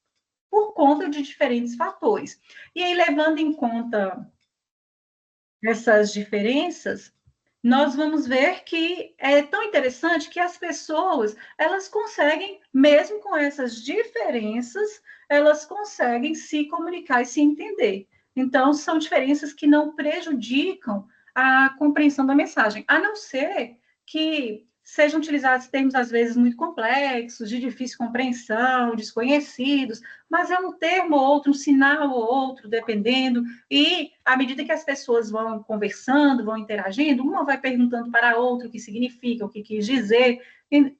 por conta de diferentes fatores. E aí, levando em conta essas diferenças, nós vamos ver que é tão interessante que as pessoas, elas conseguem, mesmo com essas diferenças, elas conseguem se comunicar e se entender. Então, são diferenças que não prejudicam a compreensão da mensagem, a não ser que sejam utilizados termos, às vezes, muito complexos, de difícil compreensão, desconhecidos, mas é um termo ou outro, um sinal ou outro, dependendo, e à medida que as pessoas vão conversando, vão interagindo, uma vai perguntando para a outra o que significa, o que quis dizer,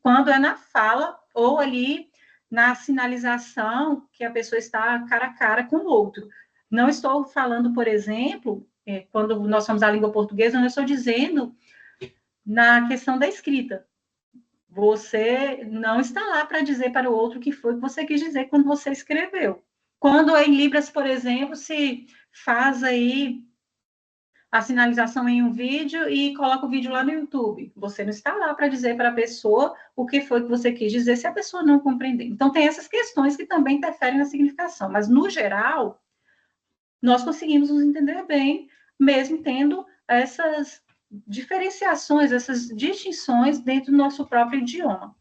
quando é na fala ou ali na sinalização que a pessoa está cara a cara com o outro. Não estou falando, por exemplo, quando nós falamos a língua portuguesa, não estou dizendo na questão da escrita. Você não está lá para dizer para o outro o que foi que você quis dizer quando você escreveu. Quando em Libras, por exemplo, se faz aí a sinalização em um vídeo e coloca o vídeo lá no YouTube. Você não está lá para dizer para a pessoa o que foi que você quis dizer se a pessoa não compreender. Então, tem essas questões que também interferem na significação, mas, no geral, nós conseguimos nos entender bem, mesmo tendo essas diferenciações, essas distinções dentro do nosso próprio idioma.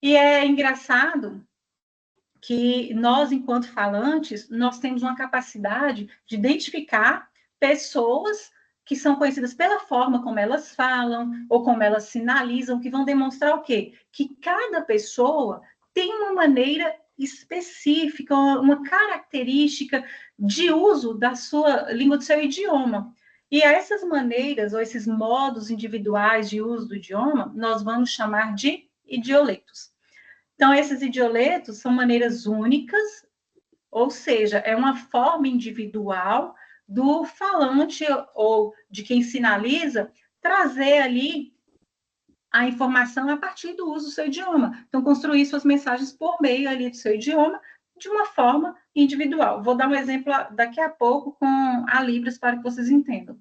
E é engraçado que nós, enquanto falantes, nós temos uma capacidade de identificar pessoas que são conhecidas pela forma como elas falam ou como elas sinalizam, que vão demonstrar o quê? Que cada pessoa tem uma maneira específica, uma característica de uso da sua língua, do seu idioma. E a essas maneiras, ou esses modos individuais de uso do idioma, nós vamos chamar de idioletos. Então, esses idioletos são maneiras únicas, ou seja, é uma forma individual do falante ou de quem sinaliza trazer ali a informação a partir do uso do seu idioma. Então, construir suas mensagens por meio ali do seu idioma, de uma forma individual. Vou dar um exemplo daqui a pouco com a Libras para que vocês entendam.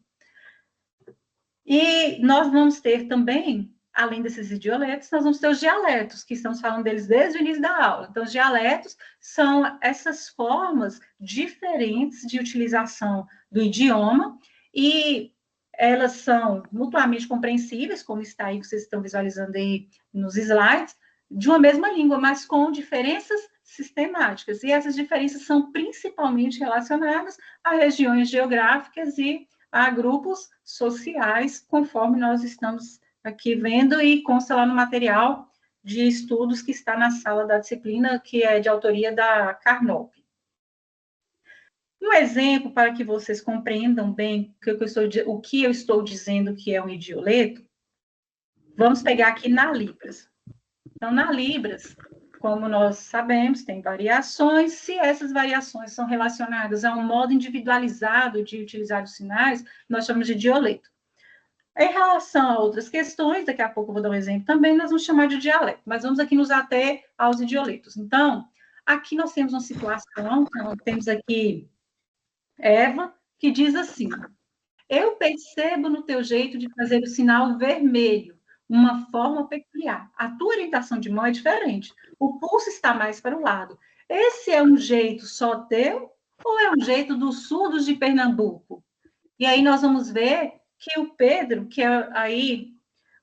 E nós vamos ter também, além desses idioletos, nós vamos ter os dialetos, que estamos falando deles desde o início da aula. Então, os dialetos são essas formas diferentes de utilização do idioma, e elas são mutuamente compreensíveis, como está aí, que vocês estão visualizando aí nos slides, de uma mesma língua, mas com diferenças sistemáticas. E essas diferenças são principalmente relacionadas a regiões geográficas e a grupos sociais, conforme nós estamos aqui vendo, e consta lá no material de estudos que está na sala da disciplina, que é de autoria da Carnop. Um exemplo para que vocês compreendam bem o que eu estou dizendo que é um idioleto, vamos pegar aqui na Libras. Então, na Libras, como nós sabemos, tem variações. Se essas variações são relacionadas a um modo individualizado de utilizar os sinais, nós chamamos de idioleto. Em relação a outras questões, daqui a pouco eu vou dar um exemplo também, nós vamos chamar de dialeto, mas vamos aqui nos ater aos idioletos. Então, aqui nós temos uma situação, então, temos aqui Eva, que diz assim: eu percebo no teu jeito de fazer o sinal vermelho, uma forma peculiar. A tua orientação de mão é diferente. O pulso está mais para o lado. Esse é um jeito só teu ou é um jeito dos surdos de Pernambuco? E aí nós vamos ver que o Pedro, que é aí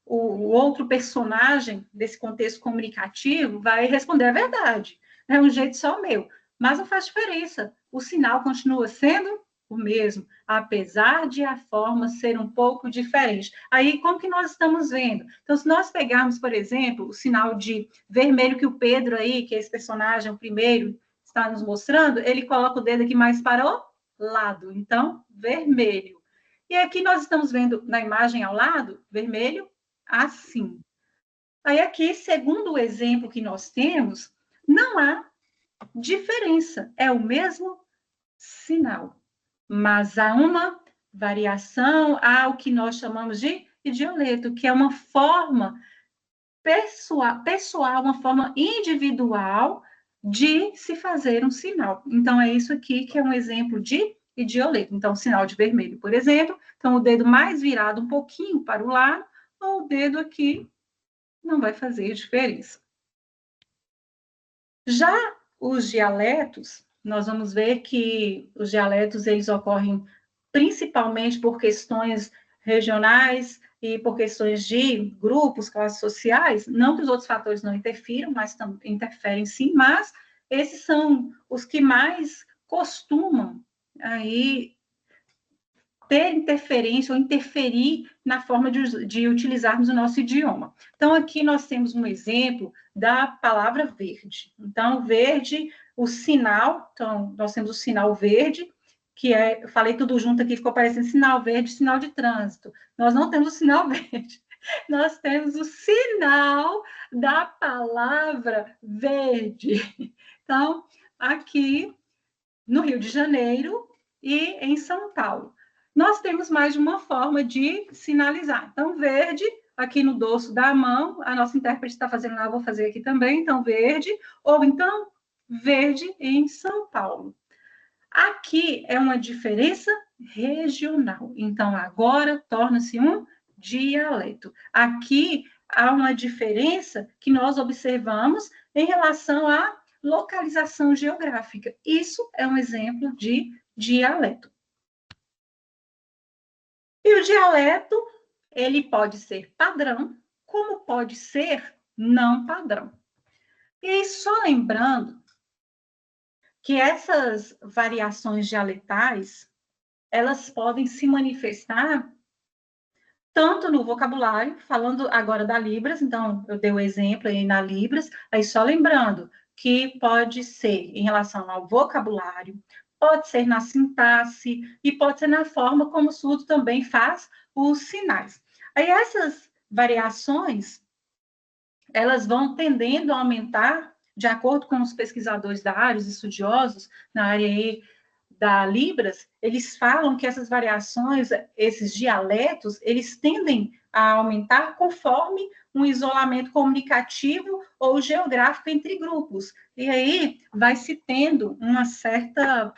o outro personagem desse contexto comunicativo, vai responder a verdade. É um jeito só meu. Mas não faz diferença. O sinal continua sendo o mesmo, apesar de a forma ser um pouco diferente. Aí, como que nós estamos vendo? Então, se nós pegarmos, por exemplo, o sinal de vermelho que o Pedro aí, que é esse personagem, o primeiro, está nos mostrando, ele coloca o dedo aqui mais para o lado. Então, vermelho. E aqui nós estamos vendo na imagem ao lado, vermelho, assim. Aí aqui, segundo o exemplo que nós temos, não há diferença, é o mesmo sinal, mas há uma variação ao que nós chamamos de idioleto, que é uma forma pessoal, uma forma individual de se fazer um sinal. Então, é isso aqui que é um exemplo de idioleto. Então, o sinal de vermelho, por exemplo, então o dedo mais virado um pouquinho para o lado, ou o dedo aqui não vai fazer diferença. Já os dialetos, nós vamos ver que os dialetos eles ocorrem principalmente por questões regionais e por questões de grupos, classes sociais, não que os outros fatores não interfiram, mas interferem sim, mas esses são os que mais costumam aí ter interferência ou interferir na forma de utilizarmos o nosso idioma. Então, aqui nós temos um exemplo da palavra verde. Então, verde, o sinal, então, nós temos o sinal verde, que é, eu falei tudo junto aqui, ficou parecendo sinal verde, sinal de trânsito. Nós não temos o sinal verde, nós temos o sinal da palavra verde. Então, aqui no Rio de Janeiro e em São Paulo, nós temos mais de uma forma de sinalizar. Então, verde, aqui no dorso da mão, a nossa intérprete está fazendo lá, eu vou fazer aqui também, então, verde, ou então, verde em São Paulo. Aqui é uma diferença regional, então, agora torna-se um dialeto. Aqui há uma diferença que nós observamos em relação à localização geográfica. Isso é um exemplo de dialeto. E o dialeto, ele pode ser padrão, como pode ser não padrão. E aí, só lembrando que essas variações dialetais, elas podem se manifestar tanto no vocabulário, falando agora da Libras, então eu dei o exemplo aí na Libras, aí só lembrando que pode ser em relação ao vocabulário, pode ser na sintaxe e pode ser na forma como o surdo também faz os sinais. Aí essas variações, elas vão tendendo a aumentar de acordo com os pesquisadores da área, os estudiosos na área aí da Libras, eles falam que essas variações, esses dialetos, eles tendem a aumentar conforme um isolamento comunicativo ou geográfico entre grupos. E aí vai se tendo uma certa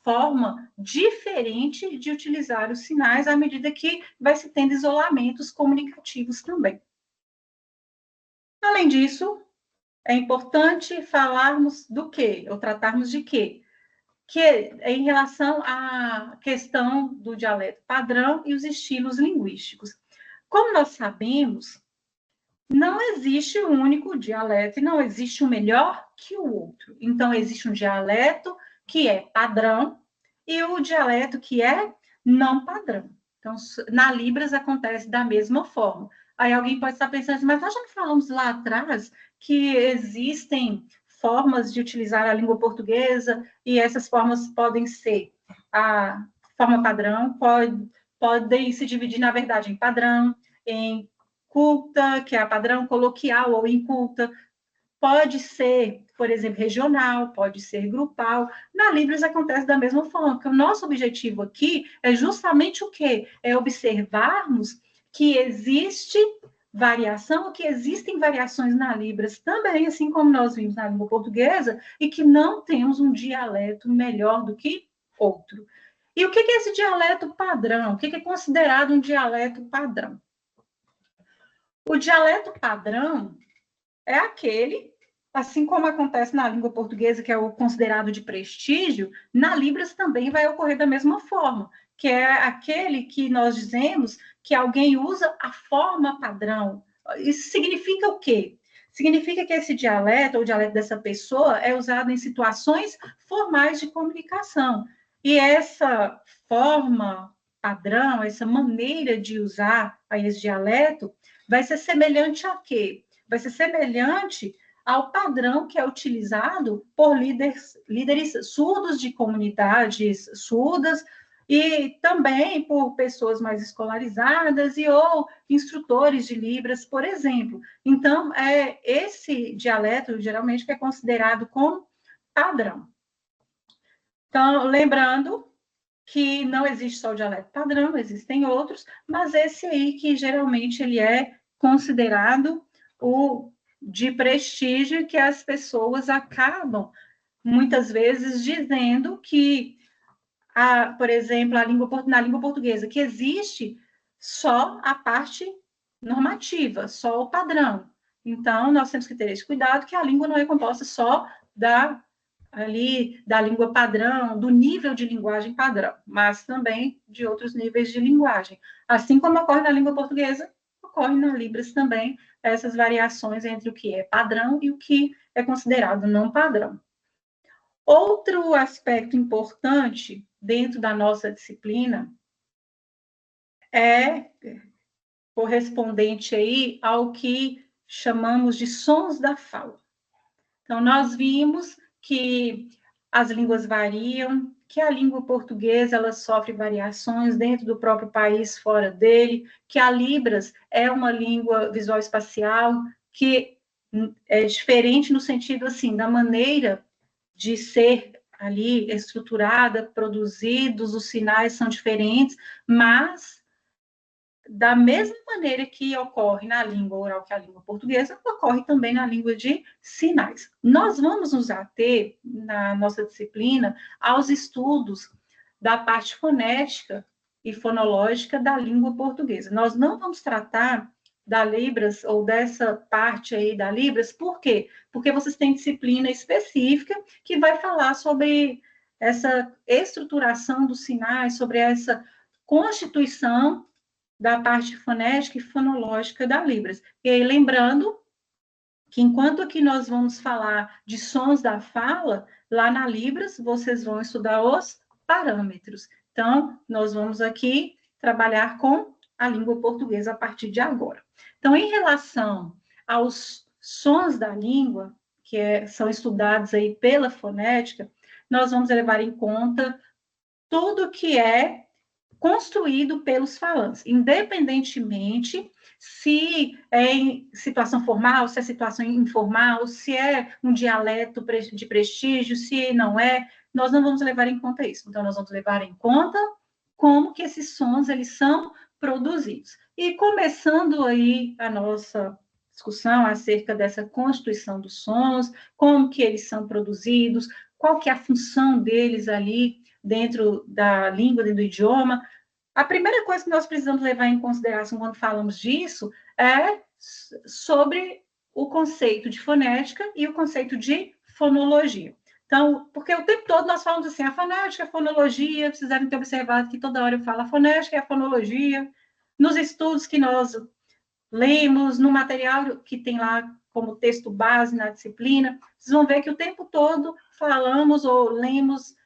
forma diferente de utilizar os sinais à medida que vai se tendo isolamentos comunicativos também. Além disso, é importante falarmos do quê? Ou tratarmos de quê? Que em relação à questão do dialeto padrão e os estilos linguísticos. Como nós sabemos, não existe um único dialeto e não existe um melhor que o outro. Então, existe um dialeto que é padrão e o dialeto que é não padrão. Então, na Libras acontece da mesma forma. Aí alguém pode estar pensando assim, mas nós já falamos lá atrás que existem formas de utilizar a língua portuguesa e essas formas podem ser a forma padrão, podem se dividir, na verdade, em padrão, em culta, que é a padrão, coloquial ou inculta, pode ser, por exemplo, regional, pode ser grupal. Na Libras acontece da mesma forma, porque o nosso objetivo aqui é justamente o quê? É observarmos que existe variação, que existem variações na Libras também, assim como nós vimos na língua portuguesa, e que não temos um dialeto melhor do que outro. E o que é esse dialeto padrão? O que é considerado um dialeto padrão? O dialeto padrão é aquele, assim como acontece na língua portuguesa, que é o considerado de prestígio, na Libras também vai ocorrer da mesma forma, que é aquele que nós dizemos que alguém usa a forma padrão. Isso significa o quê? Significa que esse dialeto, ou o dialeto dessa pessoa, é usado em situações formais de comunicação. E essa forma padrão, essa maneira de usar aí esse dialeto, vai ser semelhante a quê? Vai ser semelhante ao padrão que é utilizado por líderes surdos de comunidades surdas e também por pessoas mais escolarizadas e ou instrutores de Libras, por exemplo. Então, é esse dialeto, geralmente, que é considerado como padrão. Então, lembrando que não existe só o dialeto padrão, existem outros, mas esse aí que geralmente ele é considerado o de prestígio, que as pessoas acabam muitas vezes dizendo que, por exemplo, na língua portuguesa, que existe só a parte normativa, só o padrão. Então, nós temos que ter esse cuidado que a língua não é composta só da língua padrão, do nível de linguagem padrão, mas também de outros níveis de linguagem. Assim como ocorre na língua portuguesa, ocorre na Libras também essas variações entre o que é padrão e o que é considerado não padrão. Outro aspecto importante dentro da nossa disciplina é correspondente aí ao que chamamos de sons da fala. Então, nós vimos que as línguas variam, que a língua portuguesa ela sofre variações dentro do próprio país, fora dele, que a Libras é uma língua visual espacial que é diferente no sentido assim da maneira de ser ali estruturada, produzidos, os sinais são diferentes, mas da mesma maneira que ocorre na língua oral que a língua portuguesa, ocorre também na língua de sinais. Nós vamos nos ater, na nossa disciplina, aos estudos da parte fonética e fonológica da língua portuguesa. Nós não vamos tratar da Libras ou dessa parte aí da Libras, por quê? Porque vocês têm disciplina específica que vai falar sobre essa estruturação dos sinais, sobre essa constituição da parte fonética e fonológica da Libras. E aí, lembrando que enquanto aqui nós vamos falar de sons da fala, lá na Libras vocês vão estudar os parâmetros. Então, nós vamos aqui trabalhar com a língua portuguesa a partir de agora. Então, em relação aos sons da língua, que são estudados aí pela fonética, nós vamos levar em conta tudo que é construído pelos falantes, independentemente se é em situação formal, se é situação informal, se é um dialeto de prestígio, se não é. nós não vamos levar em conta isso. Então, nós vamos levar em conta como que esses sons, eles são produzidos. E começando aí a nossa discussão acerca dessa constituição dos sons, como que eles são produzidos, qual que é a função deles ali dentro da língua, dentro do idioma. A primeira coisa que nós precisamos levar em consideração quando falamos disso é sobre o conceito de fonética e o conceito de fonologia. Então, porque o tempo todo nós falamos assim, a fonética, a fonologia, vocês devem ter observado que toda hora eu falo a fonética e a fonologia. Nos estudos que nós lemos, no material que tem lá como texto base na disciplina, vocês vão ver que o tempo todo falamos ou lemos,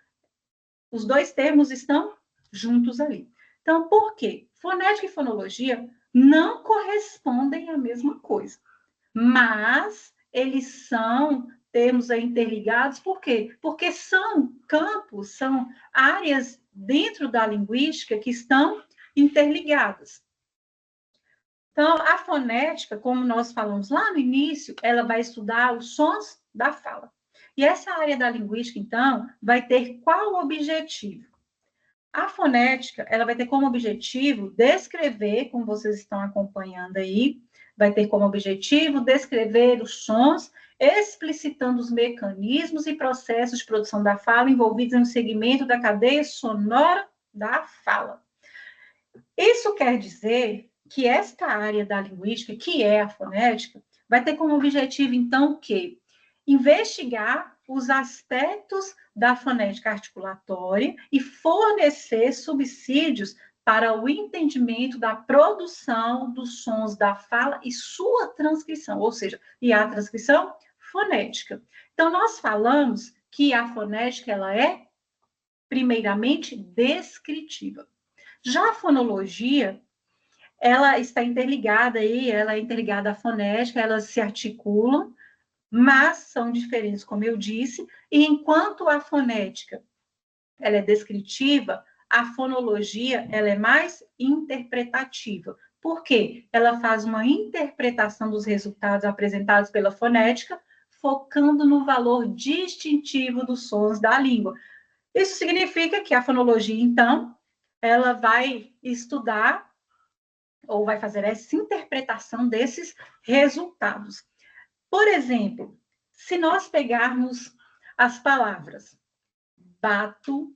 os dois termos estão juntos ali. Então, por quê? Fonética e fonologia não correspondem à mesma coisa, mas eles são termos interligados, por quê? Porque são campos, são áreas dentro da linguística que estão interligadas. Então, a fonética, como nós falamos lá no início, ela vai estudar os sons da fala. E essa área da linguística, então, vai ter qual objetivo? A fonética, ela vai ter como objetivo descrever, como vocês estão acompanhando aí, vai ter como objetivo descrever os sons, explicitando os mecanismos e processos de produção da fala envolvidos no segmento da cadeia sonora da fala. Isso quer dizer que esta área da linguística, que é a fonética, vai ter como objetivo, então, o quê? Investigar os aspectos da fonética articulatória e fornecer subsídios para o entendimento da produção dos sons da fala e sua transcrição, ou seja, e a transcrição fonética. Então, nós falamos que a fonética, ela é, primeiramente, descritiva. Já a fonologia, ela está interligada aí, ela é interligada à fonética, elas se articulam, mas são diferentes, como eu disse, e enquanto a fonética ela é descritiva, a fonologia ela é mais interpretativa. Por quê? Ela faz uma interpretação dos resultados apresentados pela fonética, focando no valor distintivo dos sons da língua. Isso significa que a fonologia, então, ela vai estudar ou vai fazer essa interpretação desses resultados. Por exemplo, se nós pegarmos as palavras bato,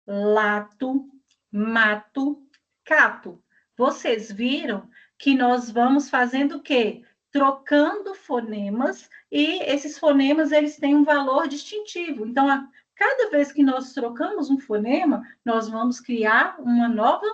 lato, mato, cato, vocês viram que nós vamos fazendo o quê? Trocando fonemas, e esses fonemas, eles têm um valor distintivo. Então, cada vez que nós trocamos um fonema, nós vamos criar uma nova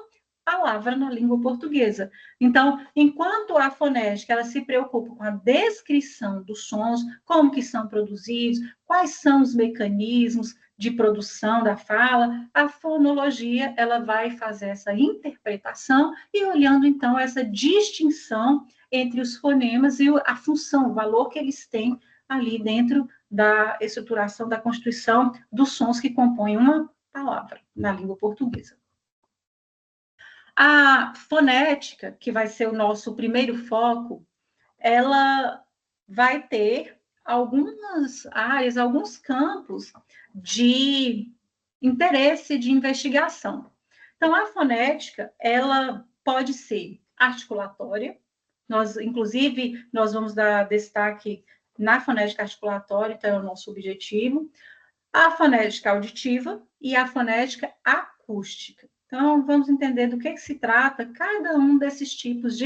palavra na língua portuguesa. Então, enquanto a fonética ela se preocupa com a descrição dos sons, como que são produzidos, quais são os mecanismos de produção da fala, a fonologia ela vai fazer essa interpretação e olhando então essa distinção entre os fonemas e a função, o valor que eles têm ali dentro da estruturação, da constituição dos sons que compõem uma palavra na língua portuguesa. A fonética, que vai ser o nosso primeiro foco, ela vai ter algumas áreas, alguns campos de interesse de investigação. Então, a fonética, ela pode ser articulatória, inclusive, nós vamos dar destaque na fonética articulatória, então é o nosso objetivo, a fonética auditiva e a fonética acústica. Então, vamos entender do que se trata cada um desses tipos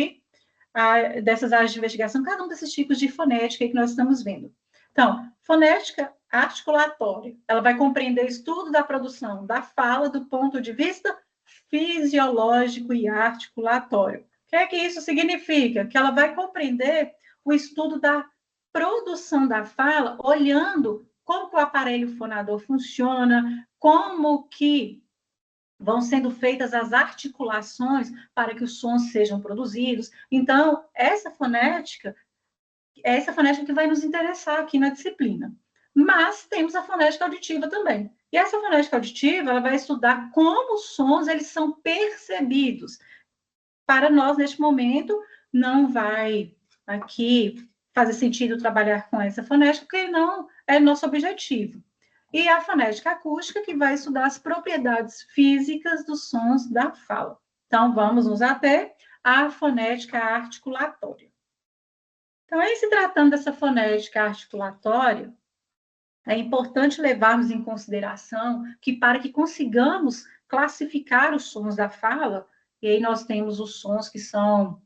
dessas áreas de investigação, cada um desses tipos de fonética que nós estamos vendo. Então, fonética articulatória, ela vai compreender o estudo da produção da fala do ponto de vista fisiológico e articulatório. O que é que isso significa? Que ela vai compreender o estudo da produção da fala, olhando como o aparelho fonador funciona, como que vão sendo feitas as articulações para que os sons sejam produzidos. Então, essa fonética é essa fonética que vai nos interessar aqui na disciplina. Mas temos a fonética auditiva também. E essa fonética auditiva, ela vai estudar como os sons eles são percebidos. Para nós, neste momento, não vai aqui fazer sentido trabalhar com essa fonética, porque não é nosso objetivo. e a fonética acústica, que vai estudar as propriedades físicas dos sons da fala. Então, vamos nos ater à fonética articulatória. Então, em se tratando dessa fonética articulatória, é importante levarmos em consideração que, para que consigamos classificar os sons da fala, e aí nós temos os sons que são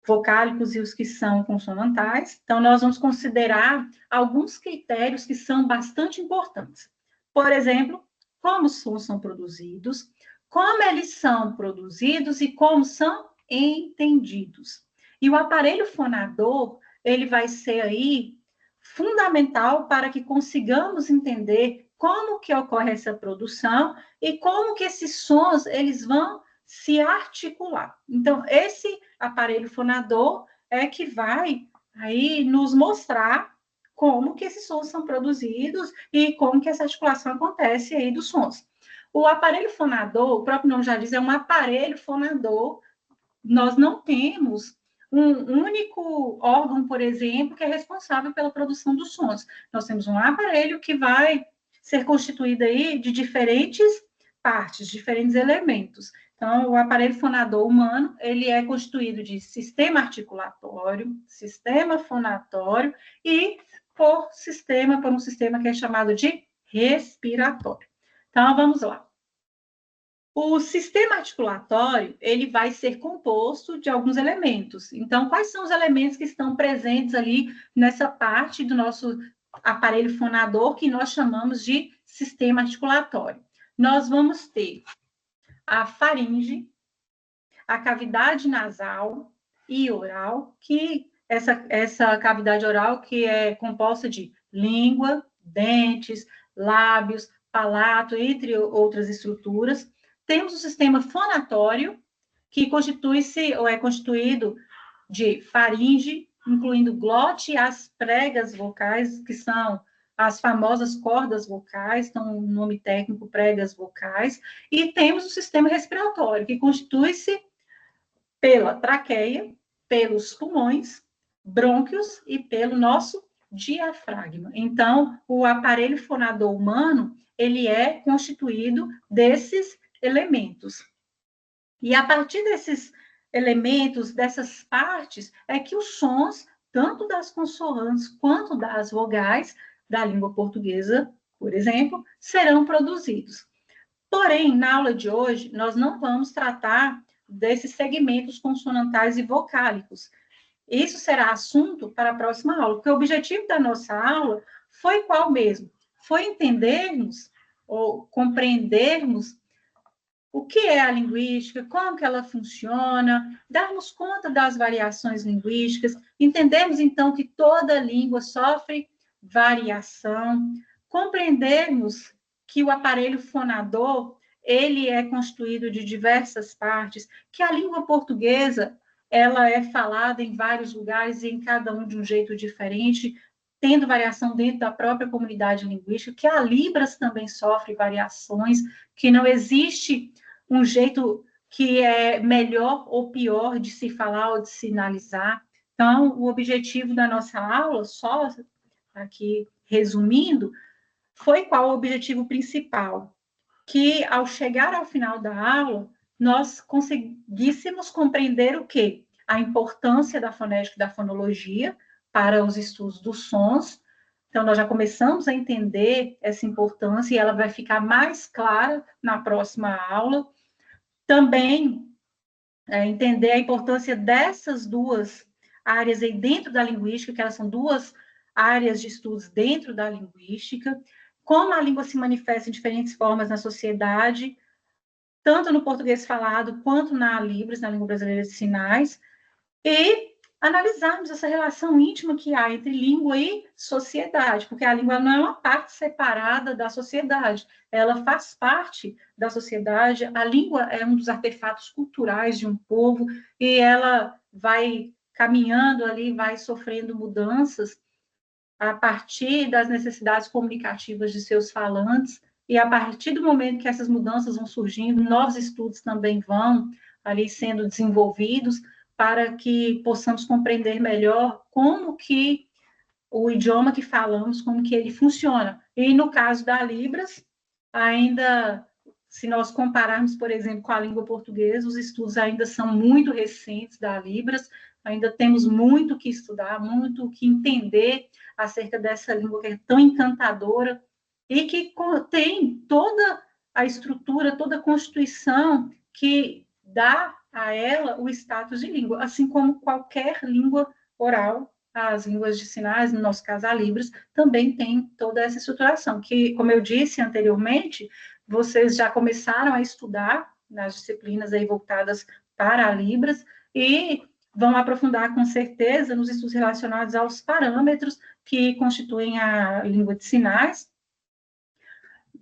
vocálicos e os que são consonantais, então nós vamos considerar alguns critérios que são bastante importantes. Por exemplo, como os sons são produzidos, como eles são produzidos e como são entendidos. E o aparelho fonador, ele vai ser aí fundamental para que consigamos entender como que ocorre essa produção e como que esses sons, eles vão se articular. Então, esse aparelho fonador é que vai aí nos mostrar como que esses sons são produzidos e como que essa articulação acontece aí dos sons. O aparelho fonador, o próprio nome já diz, é um aparelho fonador. Nós não temos um único órgão, por exemplo, que é responsável pela produção dos sons. Nós temos um aparelho que vai ser constituído aí de diferentes partes, diferentes elementos. Então, o aparelho fonador humano, ele é constituído de sistema articulatório, sistema fonatório e por um sistema que é chamado de respiratório. Então, vamos lá. O sistema articulatório, ele vai ser composto de alguns elementos. Então, quais são os elementos que estão presentes ali nessa parte do nosso aparelho fonador que nós chamamos de sistema articulatório? Nós vamos ter a faringe, a cavidade nasal e oral, que essa cavidade oral que é composta de língua, dentes, lábios, palato, entre outras estruturas. Temos o sistema fonatório, que constitui-se ou é constituído de faringe, incluindo glote e as pregas vocais, que são as famosas cordas vocais, então o nome técnico pregas vocais, e temos o sistema respiratório, que constitui-se pela traqueia, pelos pulmões, brônquios e pelo nosso diafragma. Então, o aparelho fonador humano, ele é constituído desses elementos. E a partir desses elementos, dessas partes, é que os sons, tanto das consoantes quanto das vogais da língua portuguesa, por exemplo, serão produzidos. Porém, na aula de hoje, nós não vamos tratar desses segmentos consonantais e vocálicos. Isso será assunto para a próxima aula, porque o objetivo da nossa aula foi qual mesmo? Foi entendermos ou compreendermos o que é a linguística, como que ela funciona, darmos conta das variações linguísticas, entendemos, então, que toda língua sofre variação, compreendermos que o aparelho fonador, ele é constituído de diversas partes, que a língua portuguesa, ela é falada em vários lugares e em cada um de um jeito diferente, tendo variação dentro da própria comunidade linguística, que a Libras também sofre variações, que não existe um jeito que é melhor ou pior de se falar ou de sinalizar. Então, o objetivo da nossa aula, só aqui resumindo, foi qual o objetivo principal? Que, ao chegar ao final da aula, nós conseguíssemos compreender o quê? A importância da fonética e da fonologia para os estudos dos sons. Então, nós já começamos a entender essa importância e ela vai ficar mais clara na próxima aula. Também entender a importância dessas duas áreas aí dentro da linguística, que elas são duas áreas de estudos dentro da linguística, como a língua se manifesta em diferentes formas na sociedade, tanto no português falado quanto na Libras, na língua brasileira de sinais, e analisarmos essa relação íntima que há entre língua e sociedade, porque a língua não é uma parte separada da sociedade, ela faz parte da sociedade, a língua é um dos artefatos culturais de um povo, e ela vai caminhando ali, vai sofrendo mudanças a partir das necessidades comunicativas de seus falantes, e a partir do momento que essas mudanças vão surgindo, novos estudos também vão ali sendo desenvolvidos, para que possamos compreender melhor como que o idioma que falamos, como que ele funciona. E no caso da Libras, ainda, se nós compararmos, por exemplo, com a língua portuguesa, os estudos ainda são muito recentes da Libras, ainda temos muito que estudar, muito que entender acerca dessa língua que é tão encantadora e que tem toda a estrutura, toda a constituição que dá a ela o status de língua, assim como qualquer língua oral, as línguas de sinais, no nosso caso a Libras, também tem toda essa estruturação, que, como eu disse anteriormente, vocês já começaram a estudar nas disciplinas aí voltadas para a Libras e vão aprofundar com certeza nos estudos relacionados aos parâmetros que constituem a língua de sinais,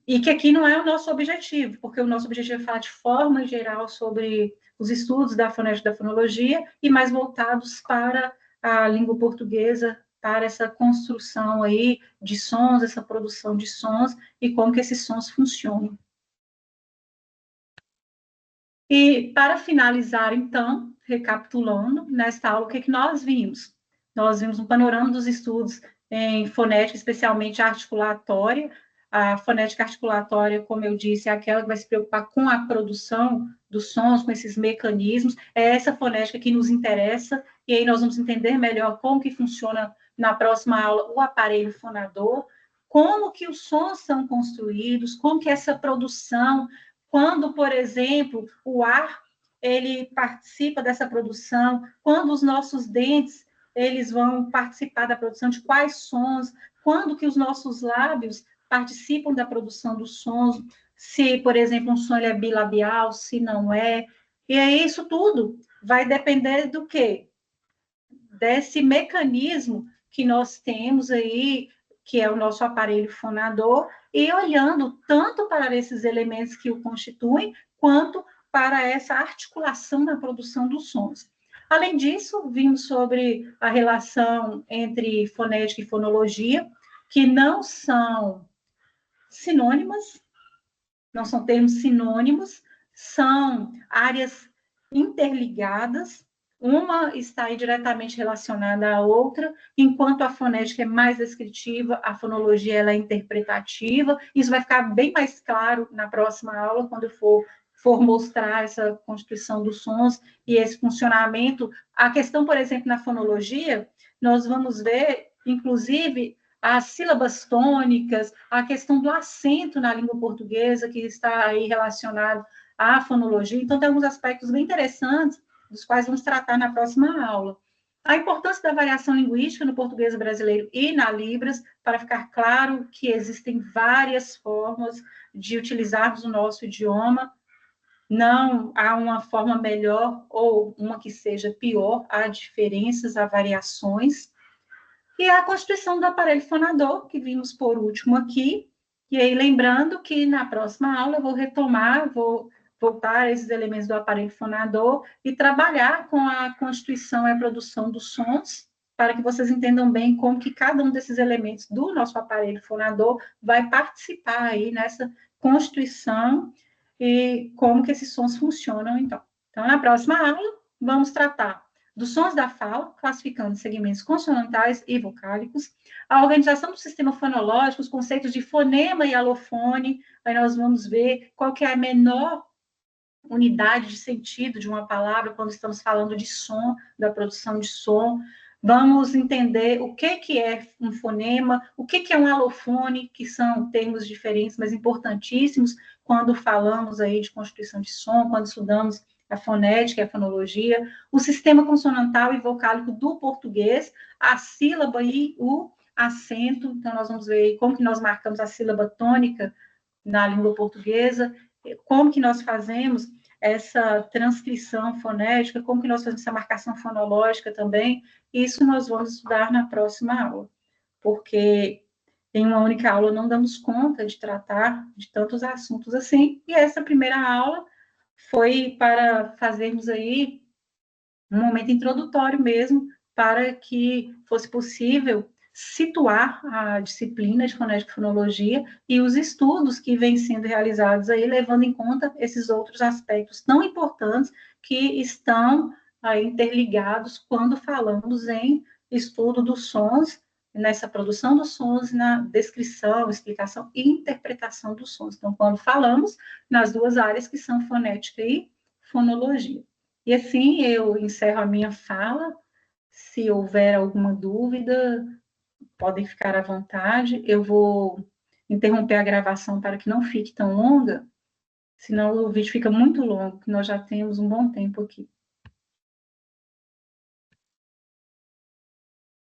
e que aqui não é o nosso objetivo, porque o nosso objetivo é falar de forma geral sobre os estudos da fonética e da fonologia, e mais voltados para a língua portuguesa, para essa construção aí de sons, essa produção de sons, e como que esses sons funcionam. E, para finalizar, então, recapitulando, nesta aula, o que nós vimos? Nós vimos um panorama dos estudos em fonética, especialmente articulatória. A fonética articulatória, como eu disse, é aquela que vai se preocupar com a produção dos sons, com esses mecanismos. É essa fonética que nos interessa, e aí nós vamos entender melhor como que funciona, na próxima aula, o aparelho fonador, como que os sons são construídos, como que essa produção, quando, por exemplo, o ar ele participa dessa produção, quando os nossos dentes eles vão participar da produção de quais sons, quando que os nossos lábios participam da produção dos sons, se, por exemplo, um som é bilabial, se não é. E aí isso tudo vai depender do quê? Desse mecanismo que nós temos aí, que é o nosso aparelho fonador, e olhando tanto para esses elementos que o constituem, quanto para essa articulação na produção dos sons. Além disso, vimos sobre a relação entre fonética e fonologia, que não são sinônimas, não são termos sinônimos, são áreas interligadas, uma está aí diretamente relacionada à outra, enquanto a fonética é mais descritiva, a fonologia ela é interpretativa. Isso vai ficar bem mais claro na próxima aula, quando eu for mostrar essa constituição dos sons e esse funcionamento. A questão, por exemplo, na fonologia, nós vamos ver, inclusive, as sílabas tônicas, a questão do acento na língua portuguesa, que está aí relacionado à fonologia. Então, tem alguns aspectos bem interessantes, dos quais vamos tratar na próxima aula. A importância da variação linguística no português brasileiro e na Libras, para ficar claro que existem várias formas de utilizarmos o nosso idioma, não há uma forma melhor ou uma que seja pior, há diferenças, há variações. E a constituição do aparelho fonador, que vimos por último aqui. E aí, lembrando que na próxima aula eu vou retomar, vou voltar a esses elementos do aparelho fonador e trabalhar com a constituição e a produção dos sons, para que vocês entendam bem como que cada um desses elementos do nosso aparelho fonador vai participar aí nessa constituição e como que esses sons funcionam, então. Então, na próxima aula, vamos tratar dos sons da fala, classificando segmentos consonantais e vocálicos, a organização do sistema fonológico, os conceitos de fonema e alofone, aí nós vamos ver qual que é a menor unidade de sentido de uma palavra quando estamos falando de som, da produção de som. Vamos entender o que é um fonema, o que é um alofone, que são termos diferentes, mas importantíssimos quando falamos aí de constituição de som, quando estudamos a fonética e a fonologia, o sistema consonantal e vocálico do português, a sílaba e o acento. Então, nós vamos ver como que nós marcamos a sílaba tônica na língua portuguesa, como que nós fazemos essa transcrição fonética, como que nós fazemos essa marcação fonológica também. Isso nós vamos estudar na próxima aula, porque em uma única aula não damos conta de tratar de tantos assuntos assim, e essa primeira aula foi para fazermos aí um momento introdutório mesmo, para que fosse possível situar a disciplina de fonética e fonologia e os estudos que vêm sendo realizados aí, levando em conta esses outros aspectos tão importantes que estão aí interligados quando falamos em estudo dos sons nessa produção dos sons, na descrição, explicação e interpretação dos sons. Então, quando falamos nas duas áreas que são fonética e fonologia. E assim eu encerro a minha fala. Se houver alguma dúvida, podem ficar à vontade. Eu vou interromper a gravação para que não fique tão longa, senão o vídeo fica muito longo, que nós já temos um bom tempo aqui.